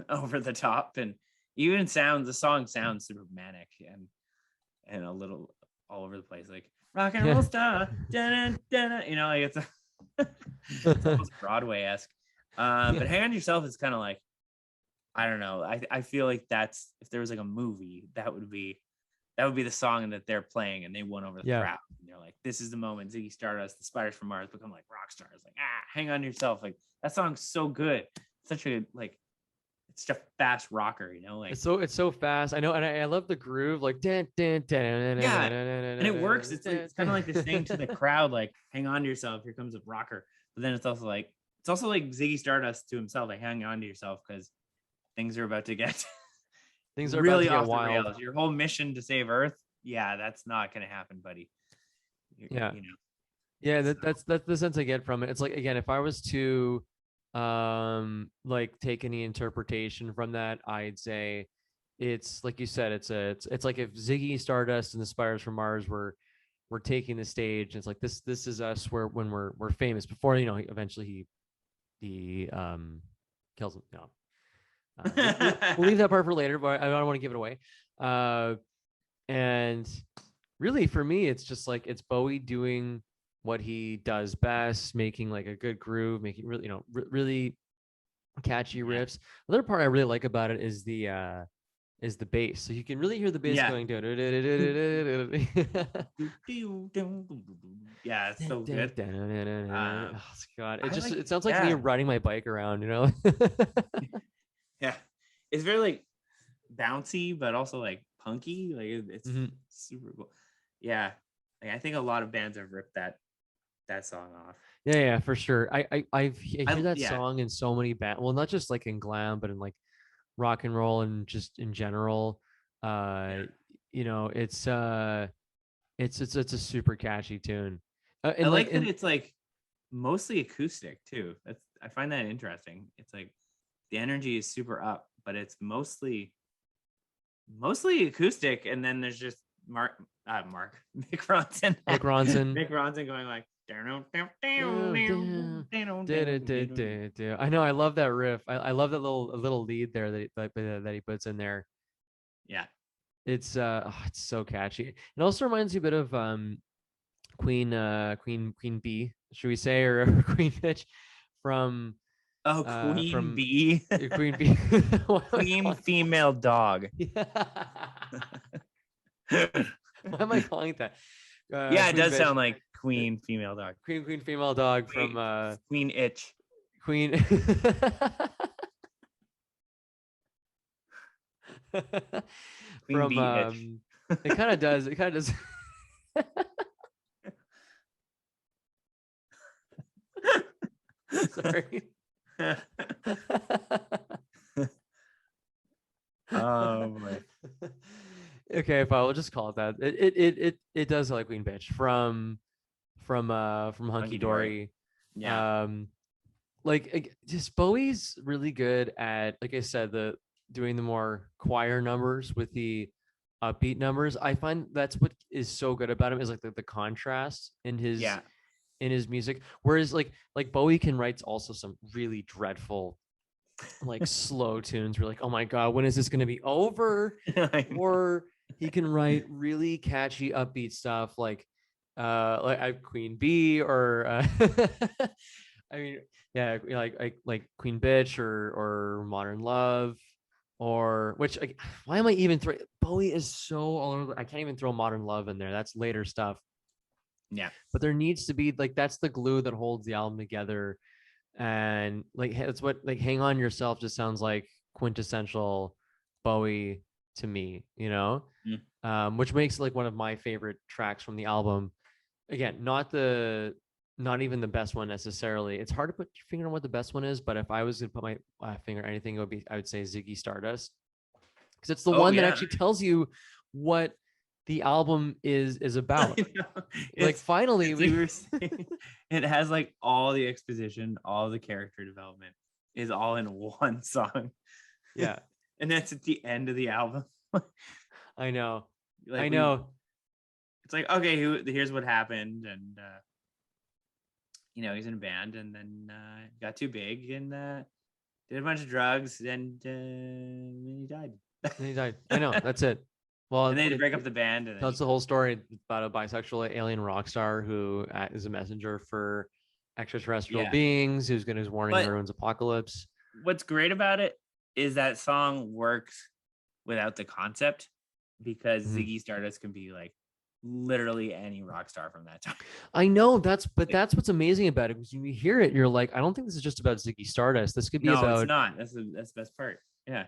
over the top, and even the song sounds super manic and a little all over the place, like rock and roll star, like it's it's almost Broadway-esque. But Hang On to Yourself is kind of like, I don't know. I feel like that's, if there was like a movie, that would be the song that they're playing, and they won over the crowd. And they're like, this is the moment Ziggy Stardust, the Spiders from Mars, become like rock stars. Like, Hang On to Yourself. Like, that song's so good. Such a like, it's just a fast rocker, like it's so fast. I know, and I love the groove, like and it works. It's kind of like this thing to the crowd, like, hang on to yourself, here comes a rocker. But then it's also like Ziggy Stardust to himself, like, hang on to yourself, because things are about to get really off the rails. Your whole mission to save Earth, that's not gonna happen, buddy. That's the sense I get from it. It's like, again, if I was to like take any interpretation from that, I'd say it's like you said, it's like if Ziggy Stardust and the Spiders from Mars were taking the stage. It's like, this is us when we're famous, before eventually he kills him. We'll leave that part for later, but I don't want to give it away. And really, for me, it's just like, it's Bowie doing what he does best, making like a good groove, making really, really catchy riffs. Another part I really like about it is the bass. So you can really hear the bass going. Yeah, it's so good. Oh God, it sounds like me riding my bike around, Yeah, it's very like bouncy, but also like punky. Like, it's super cool. Yeah, like, I think a lot of bands have ripped that song off. Yeah, for sure. I hear that song in so many bands. Well, not just like in glam, but in like rock and roll and just in general. It's a super catchy tune. I like that it's like mostly acoustic too. I find that interesting. It's like the energy is super up, but it's mostly acoustic, and then there's just Mick Ronson. Mick Ronson going like I know, I love that riff. I love that little lead there that he puts in there. Yeah. It's so catchy. It also reminds you a bit of Queen Bee, should we say, or Queen Bitch from Queen Bee. Queen Bee. Queen female dog. Yeah. Why am I calling it that? Yeah, it does sound like Queen female dog. Queen female dog from Queen Itch. Queen. Queen Bee Itch. It kind of does. Sorry. Oh boy. Okay, fine. We'll just call it that. It does sound like Queen Bitch from Hunky Dory. Yeah. Like just Bowie's really good at, like I said, doing the more choir numbers with the upbeat numbers. I find that's what is so good about him, is like the contrast in his music. Whereas like Bowie can write also some really dreadful like slow tunes. We're like, oh my god, when is this going to be over? Or he can write really catchy upbeat stuff like Queen Bee, or I mean, yeah, like Queen Bitch or Modern Love, or which, like, why am I even throwing? Bowie is so all over. I can't even throw Modern Love in there. That's later stuff. Yeah, but there needs to be like, that's the glue that holds the album together. And like that's what, like, Hang On Yourself just sounds like quintessential Bowie to me, you know. Which makes it like one of my favorite tracks from the album. Again, not even the best one necessarily. It's hard to put your finger on what the best one is, but if I was to put my finger on anything, I would say Ziggy Stardust, because it's the one that actually tells you what the album is about. Like, finally, it has like all the exposition, all the character development is all in one song. Yeah. And that's at the end of the album. I know. Like, I know. It's like, okay, here's what happened, and he's in a band, and then got too big and did a bunch of drugs, and he died. And he died. I know. That's it. Well, and they had to break up the band. And that's the whole story about a bisexual alien rock star who is a messenger for extraterrestrial beings, who's warning everyone's apocalypse. What's great about it is that song works without the concept, because Ziggy Stardust can be like literally any rock star from that time. I know, that's what's amazing about it, because when you hear it, you're like, I don't think this is just about Ziggy Stardust. This could be about. No, it's not. That's the best part. Yeah.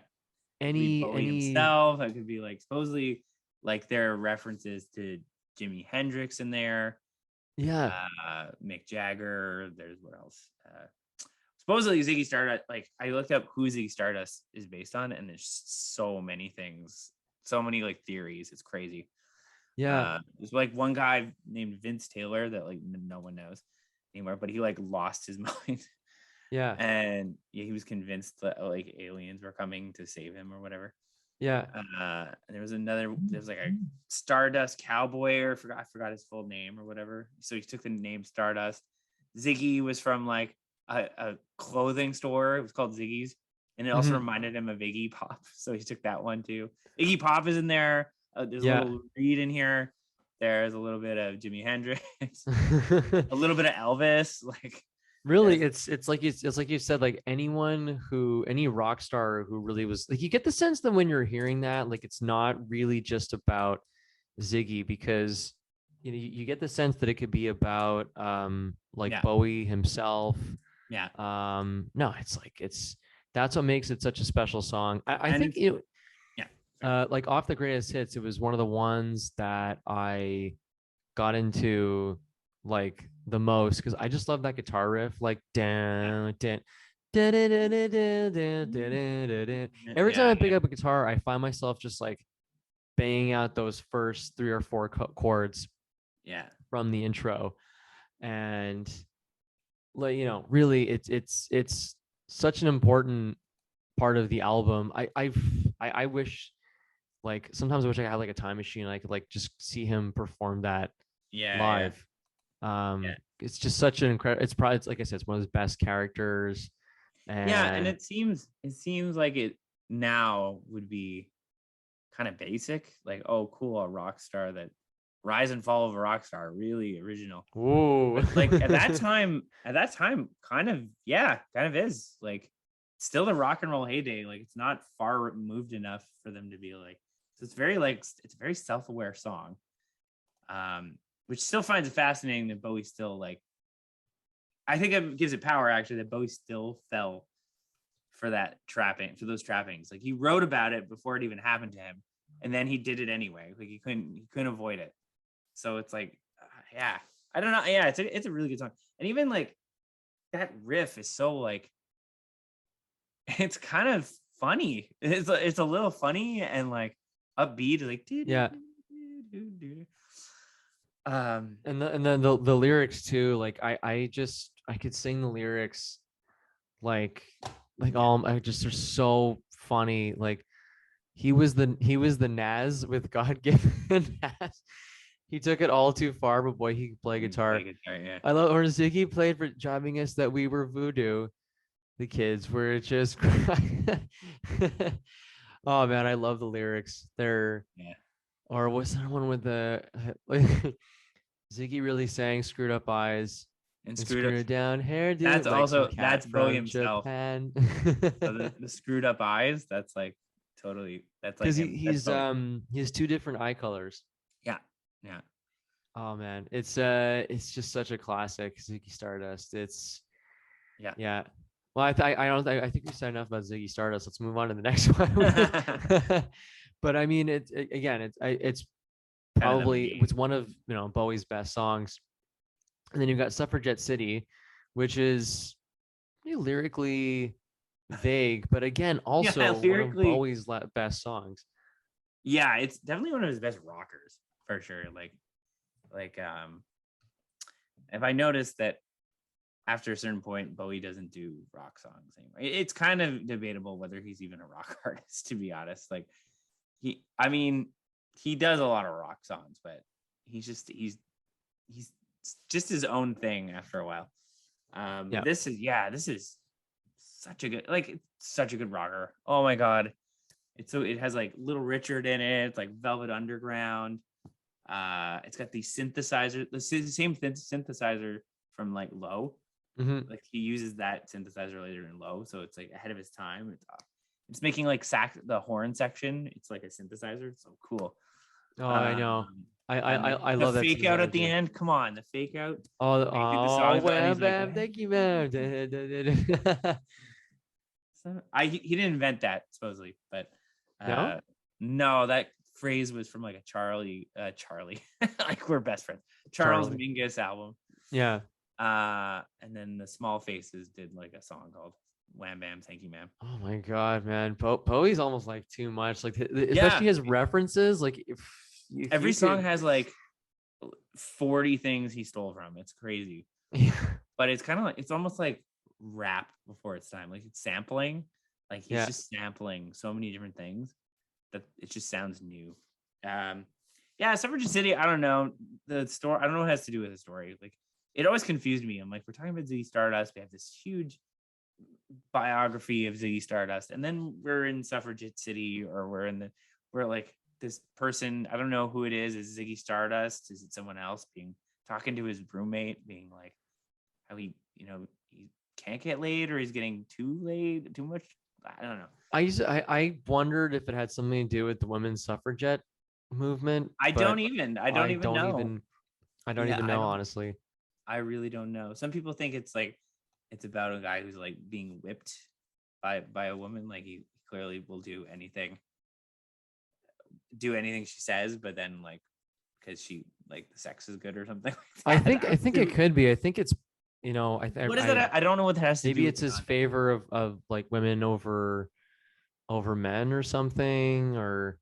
Any himself. It could be like, supposedly, like, there are references to Jimi Hendrix in there. Yeah. Mick Jagger. There's what else? Supposedly Ziggy Stardust. Like, I looked up who Ziggy Stardust is based on, and there's so many things, so many like theories. It's crazy. Yeah. There's like one guy named Vince Taylor that like no one knows anymore, but he like lost his mind. Yeah. And he was convinced that like aliens were coming to save him or whatever. Yeah. There's like a Stardust cowboy, or I forgot his full name or whatever. So he took the name Stardust. Ziggy was from like a clothing store. It was called Ziggy's. And it also reminded him of Iggy Pop. So he took that one too. Iggy Pop is in there. There's a little Reed in here. There's a little bit of Jimi Hendrix. A little bit of Elvis. Like, really, it's like you said, like any rock star who really was, like, you get the sense that when you're hearing that, like, it's not really just about Ziggy, because you get the sense that it could be about Bowie himself. No, that's what makes it such a special song. I think like off the greatest hits, it was one of the ones that I got into like the most, because I just love that guitar riff, like every time I pick up a guitar, I find myself just like banging out those first 3 or 4 chords from the intro. And like, you know, really it's such an important part of the album. I wish, like, sometimes I wish I had like a time machine and I could like just see him perform that live. It's just such an incredible, it's like I said, it's one of his best characters. And it seems like it now would be kind of basic, like, oh cool, a rock star, that rise and fall of a rock star, really original. Ooh. But like at that time kind of is like still the rock and roll heyday. Like it's not far removed enough for them to be like, so it's very like, it's a very self-aware song, which still finds it fascinating that Bowie still like, I think it gives it power actually that Bowie still fell for those trappings. Like he wrote about it before it even happened to him, and then he did it anyway. Like he couldn't avoid it. So it's like, I don't know. Yeah, it's a really good song. And even like that riff is so like, it's kind of funny. It's a little funny and like upbeat, like yeah. And then the lyrics too, like I could sing the lyrics like all, I just, they're so funny. Like he was the Naz with God given Naz. He took it all too far, but boy, he could play guitar. Yeah. I love, or Ziggy played for driving us that we were voodoo. The kids were just oh man, I love the lyrics. They're or what's that one with the Ziggy really sang "Screwed Up Eyes" and screwed down hairdo. That's Bowie himself. So the screwed up eyes. That's like totally. That's like he has two different eye colors. Yeah. Oh man, it's just such a classic, Ziggy Stardust. It's yeah. Well, I think we said enough about Ziggy Stardust. Let's move on to the next one. But I mean, it's probably it's one of, you know, Bowie's best songs. And then you've got Suffragette City, which is lyrically vague, but again, also one of Bowie's best songs. Yeah, it's definitely one of his best rockers for sure. Like if I noticed that after a certain point, Bowie doesn't do rock songs anymore. It's kind of debatable whether he's even a rock artist, to be honest. Like he does a lot of rock songs, but he's just his own thing after a while. This is such a good rocker. Oh my god. It has like Little Richard in it. It's like Velvet Underground. It's got the synthesizer, the same synthesizer from like Low. Mm-hmm. Like he uses that synthesizer later in Low, so it's like ahead of his time. It's making like the horn section. It's like a synthesizer. It's so cool. Oh, I know. I love that fake out at the end. Come on, the fake out. Oh, bam, thank you, man. He didn't invent that supposedly, but no, that phrase was from like a Charlie, like we're best friends. Charles Mingus album. Yeah. And then the Small Faces did like a song called Wham Bam Thank You Ma'am. Oh my god, man. Bowie's almost like too much. Like especially his references. Like every song has like 40 things he stole from. It's crazy. Yeah. But it's kind of like, it's almost like rap before its time. Like it's sampling. Like he's just sampling so many different things that it just sounds new. Suffragette City, I don't know. The story, I don't know what it has to do with the story. Like it always confused me. I'm like, we're talking about Ziggy Stardust. We have this huge biography of Ziggy Stardust, and then we're in Suffragette City, or we're like this person, I don't know who it is Ziggy Stardust? Is it someone else talking to his roommate, being like how he can't get laid, or he's getting too much? I don't know. I wondered if it had something to do with the women's suffragette movement. I don't even know. Honestly. I really don't know. Some people think it's about a guy who's like being whipped by a woman. Like he clearly will do anything she says, but then like because she like the sex is good or something. Like that. I think it could be. I think it's what is that? I don't know what that has to do. Maybe it's his favor of like women over men or something, or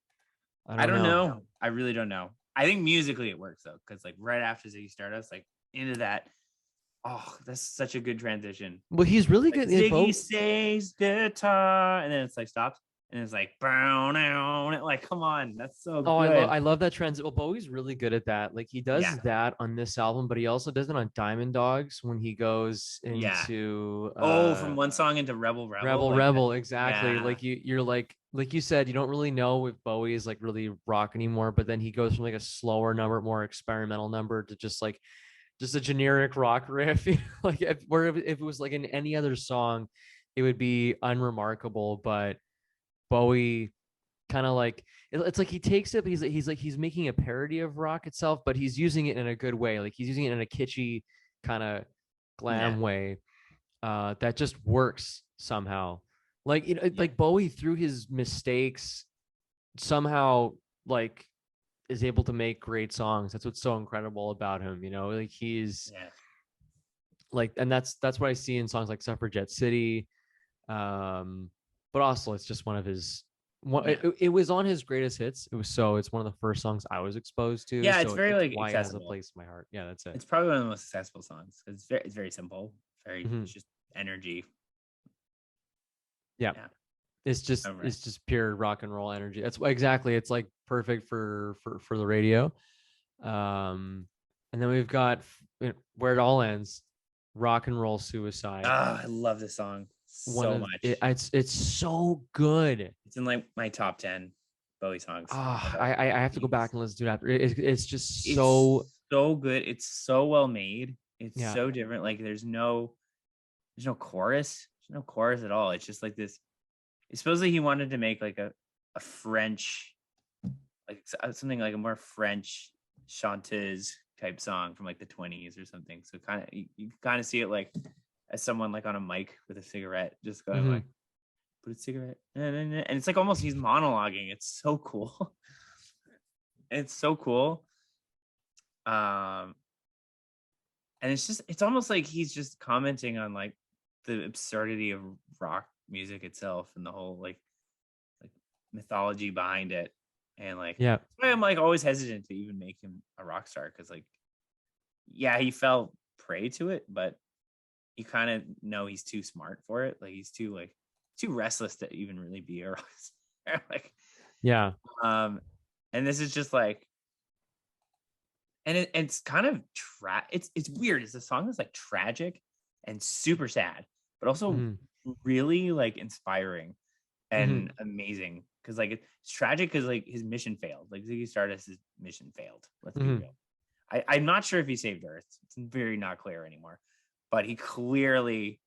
I don't know. I really don't know. I think musically it works though, because like right after Ziggy Stardust, like into that Oh, that's such a good transition. Well, he's really like, good. Ziggy says guitar, and then it's like stops, and it's like brown out. Like, come on, that's so Oh, good. I love that transit. Well, Bowie's really good at that. Like he does that on this album, but he also does it on Diamond Dogs when he goes into from one song into Rebel Rebel, exactly. Yeah. Like you're like you said, you don't really know if Bowie is like really rock anymore, but then he goes from like a slower number, more experimental number to just a generic rock riff. Like if it was like in any other song, it would be unremarkable. But Bowie kind of like it's like he takes it, but he's making a parody of rock itself, but he's using it in a good way. Like he's using it in a kitschy kind of glam way that just works somehow. Like like Bowie through his mistakes somehow like is able to make great songs. That's what's so incredible about him, like he's like, and that's what I see in songs like Suffragette City. But also it's just one of his it was on his greatest hits. It's one of the first songs I was exposed to. Yeah, it's very like why accessible. It has a place in my heart. Yeah, that's it. It's probably one of the most accessible songs. It's very simple, it's just energy. Yeah. It's just pure rock and roll energy. That's exactly. It's like perfect for the radio. And then we've got Where It All Ends, Rock and Roll Suicide. I love this song so much. It's so good. It's in like my top 10 Bowie songs. I have to go back and listen to it after. It's just so good. It's so well made. It's so different. Like there's no chorus. There's no chorus at all. It's just like this. Supposedly he wanted to make like a French, like something like a more French chanteuse type song from like the 20s or something. So kind of you kind of see it like as someone like on a mic with a cigarette, just going like, put a cigarette, and it's like almost he's monologuing. It's so cool. It's so cool. And it's almost like he's just commenting on like the absurdity of rock music itself and the whole like mythology behind it, and like that's why I'm like always hesitant to even make him a rock star, because like he fell prey to it, but you kind of know he's too smart for it. Like he's too restless to even really be a rock star. Like and this is just like, and it's kind of it's weird. It's a song that's like tragic and super sad, but also really like inspiring and amazing, because like it's tragic because like his mission failed. Like Ziggy Stardust's mission failed. Let's be real. I'm not sure if he saved Earth. It's very not clear anymore, but he clearly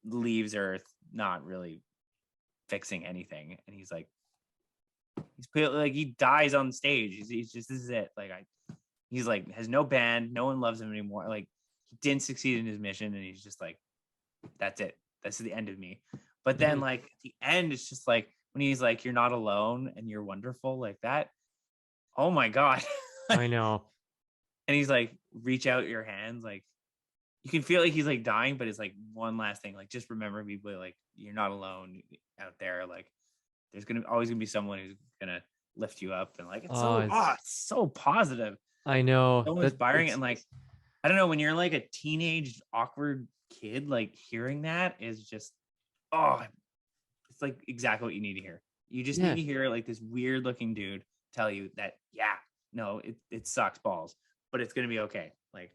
leaves Earth not really fixing anything, and he's he dies on stage. He's just, this is it. Like he's like has no band, no one loves him anymore. Like he didn't succeed in his mission, and he's just like, that's it. That's the end of me. But then like at the end, it's just like when he's like, you're not alone and you're wonderful, like that. Oh my God. I know. And he's like, reach out your hands. Like you can feel like he's like dying, but it's like one last thing. Like, just remember people, like you're not alone out there. Like there's always gonna be someone who's gonna lift you up. And like, it's so positive. I know. So inspiring. And like, I don't know, when you're like a teenage awkward kid, like hearing that is just, it's like exactly what you need to hear. You just need to hear like this weird looking dude tell you that, it sucks balls, but it's going to be okay. Like,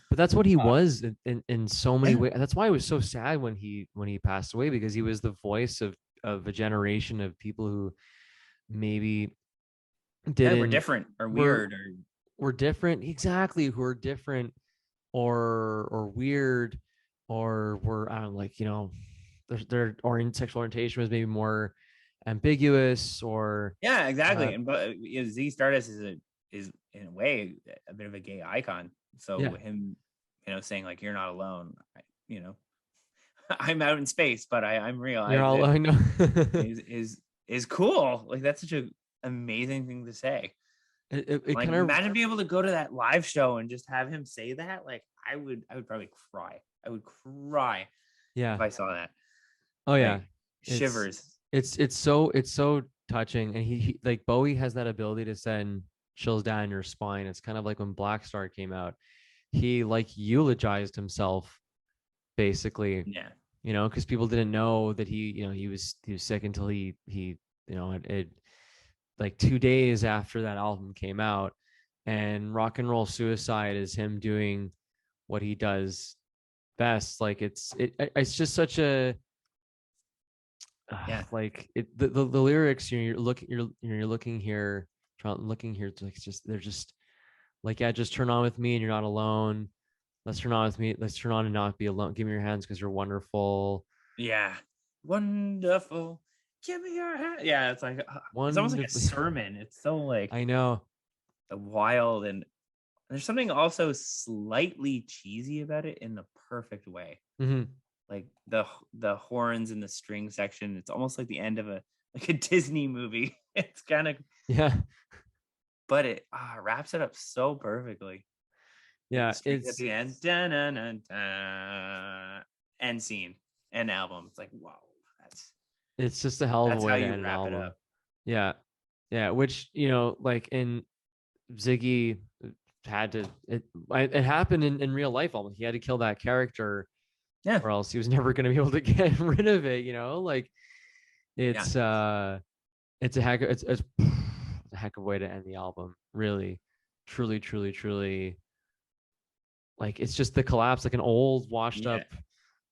but that's what he was in so many ways. That's why it was so sad when he passed away, because he was the voice of a generation of people who maybe were different or weird or were different. Exactly. Who are different or weird, or were, I don't know, like, their sexual orientation was maybe more ambiguous, or exactly. And but Ziggy Stardust is in a way a bit of a gay icon. So him, saying like, you're not alone, I'm out in space, but I'm real. You're all alone. I know. is cool. Like that's such an amazing thing to say. It like, imagine being able to go to that live show and just have him say that. Like I would probably cry. I would cry. If I saw that. Oh yeah. Like, shivers. It's so touching. And he like Bowie has that ability to send chills down your spine. It's kind of like when Black Star came out. he like eulogized himself basically. Yeah. You know, because people didn't know that he was sick until he it like 2 days after that album came out. And Rock and Roll Suicide is him doing what he does best. Like it's just such a like the lyrics you're looking here, it's like just they're just like, yeah, just turn on with me and you're not alone. Let's turn on with me. Let's turn on and not be alone. Give me your hands because you're wonderful. Yeah. Wonderful. Give me your hand. Yeah, it's like it's almost like a sermon. It's so like, I know, wild, and there's something also slightly cheesy about it in the perfect way. Mm-hmm. Like the horns in the string section. It's almost like the end of a Disney movie. It's kind of, yeah, but it wraps it up so perfectly. Yeah, it's at the end. End scene, end album. It's like, wow, it's just a hell of a way to end an wrap album. it up. Yeah, which, you know, like in Ziggy had to, it happened in real life almost. He had to kill that character, or else he was never going to be able to get rid of it, you know? Like it's a heck of a way to end the album. Really, truly. Like it's just the collapse, like an old washed up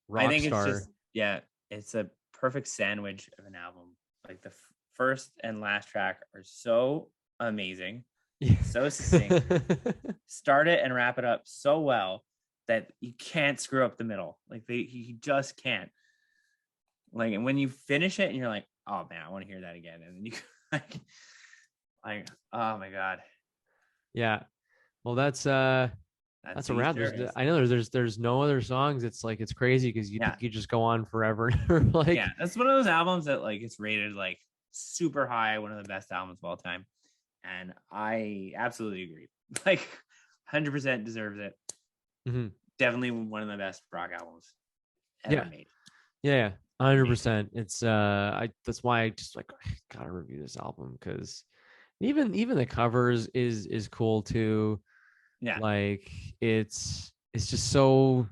rock star. It's just, it's a perfect sandwich of an album. Like the first and last track are so amazing, so succinct. Start it and wrap it up so well that you can't screw up the middle. Like he just can't. Like, and when you finish it and you're like, oh man, I want to hear that again, and then you like, oh my god. Yeah. Well, that's a wrap. I know there's no other songs. It's like, it's crazy because you think you just go on forever. Like, yeah, that's one of those albums that like it's rated like super high, one of the best albums of all time, and I absolutely agree. Like 100% deserves it. Mm-hmm. Definitely one of the best rock albums ever made. Yeah, 100%. It's that's why I just like, I gotta review this album, because even the covers is cool too. Yeah, like it's just so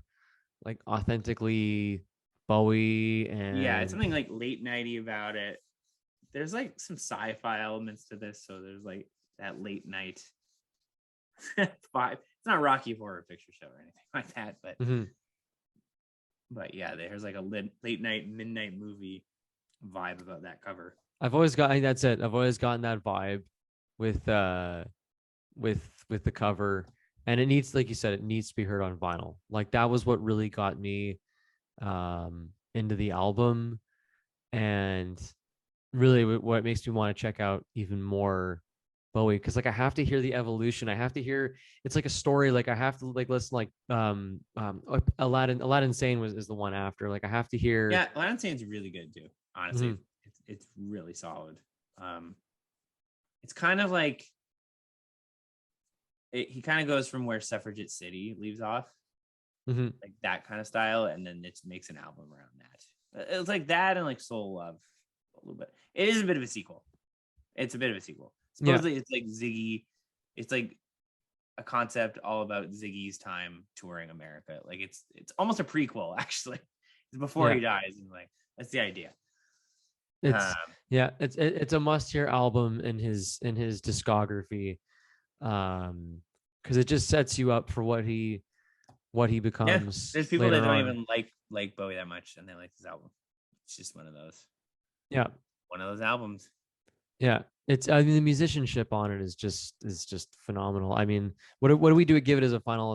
like authentically Bowie, and it's something like late nighty about it. There's like some sci-fi elements to this, so there's like that late night vibe. It's not Rocky Horror Picture Show or anything like that, but but yeah, there's like a late night midnight movie vibe about that cover. I've always gotten that vibe with the cover, and it needs, like you said, it needs to be heard on vinyl. Like that was what really got me into the album, and really what makes me want to check out even more Bowie, because like I have to hear the evolution. I have to hear, it's like a story. Like I have to like listen, like Aladdin Sane is the one after. Like I have to hear. Yeah, Aladdin Sane's really good too. Honestly, it's really solid. It's kind of like he kind of goes from where Suffragette City leaves off, like that kind of style, and then it makes an album around that. It's like that and like Soul Love a little bit. It is a bit of a sequel. It's a bit of a sequel. Supposedly it's like Ziggy. It's like a concept all about Ziggy's time touring America. Like it's almost a prequel, actually. It's before he dies, and like that's the idea. It's a must-hear album in his discography, because it just sets you up for what he becomes. There's people that don't even like Bowie that much, and they like this album. It's just one of those. Yeah, one of those albums. Yeah, I mean, the musicianship on it is just phenomenal. I mean, what do we do? Give it as a final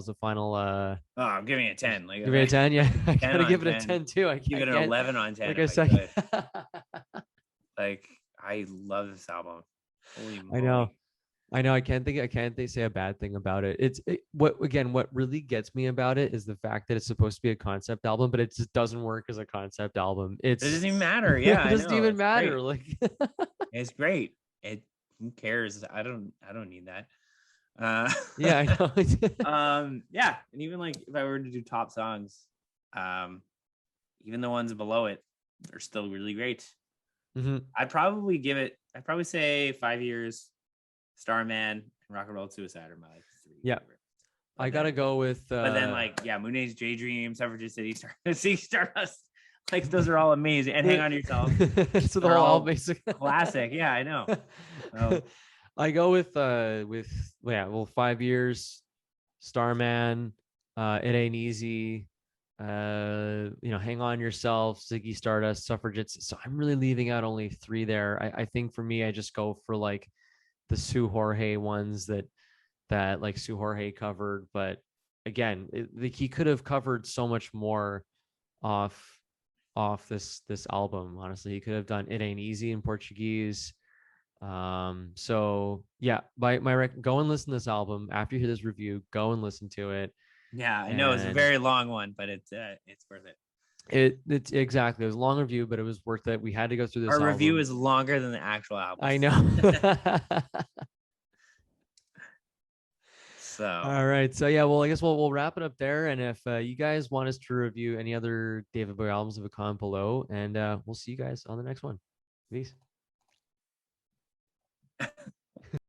I'm giving it a 10. Like, give it a 10. Yeah, I gotta give it a 10 too. I give it an 11 on 10. Like I said, like I love this album. Holy moly. I know. I can't say a bad thing about it. What really gets me about it is the fact that it's supposed to be a concept album, but it just doesn't work as a concept album. It doesn't even matter. Yeah, it doesn't even matter. Like, it's great. Who cares? I don't need that. Yeah, I know. Yeah, and even like if I were to do top songs, even the ones below it are still really great. I'd probably say 5 Years, Starman, and Rock and Roll Suicide are my 3 favorite. I gotta go with. But then Moonage Daydream, Suffragist City, Stardust. Like those are all amazing. And Hang On Yourself. So the whole album basically classic. Yeah, I know. I go with 5 Years, Starman, It Ain't Easy, Hang On Yourself, Ziggy, Stardust, Suffragettes. So I'm really leaving out only 3 there. I think for me, I just go for like the Sue Jorge ones that like Sue Jorge covered. But again, he could have covered so much more off this album. Honestly, he could have done It Ain't Easy in Portuguese. So yeah, go and listen to this album after you hear this review. Go and listen to it. Yeah, I know it's a very long one, but it's worth it. It's exactly, it was a long review, but it was worth it. We had to go through this. Our review is longer than the actual album. I know. So all right, so yeah, well, I guess we'll wrap it up there. And if you guys want us to review any other David Bowie albums, leave a comment below, and we'll see you guys on the next one. Peace.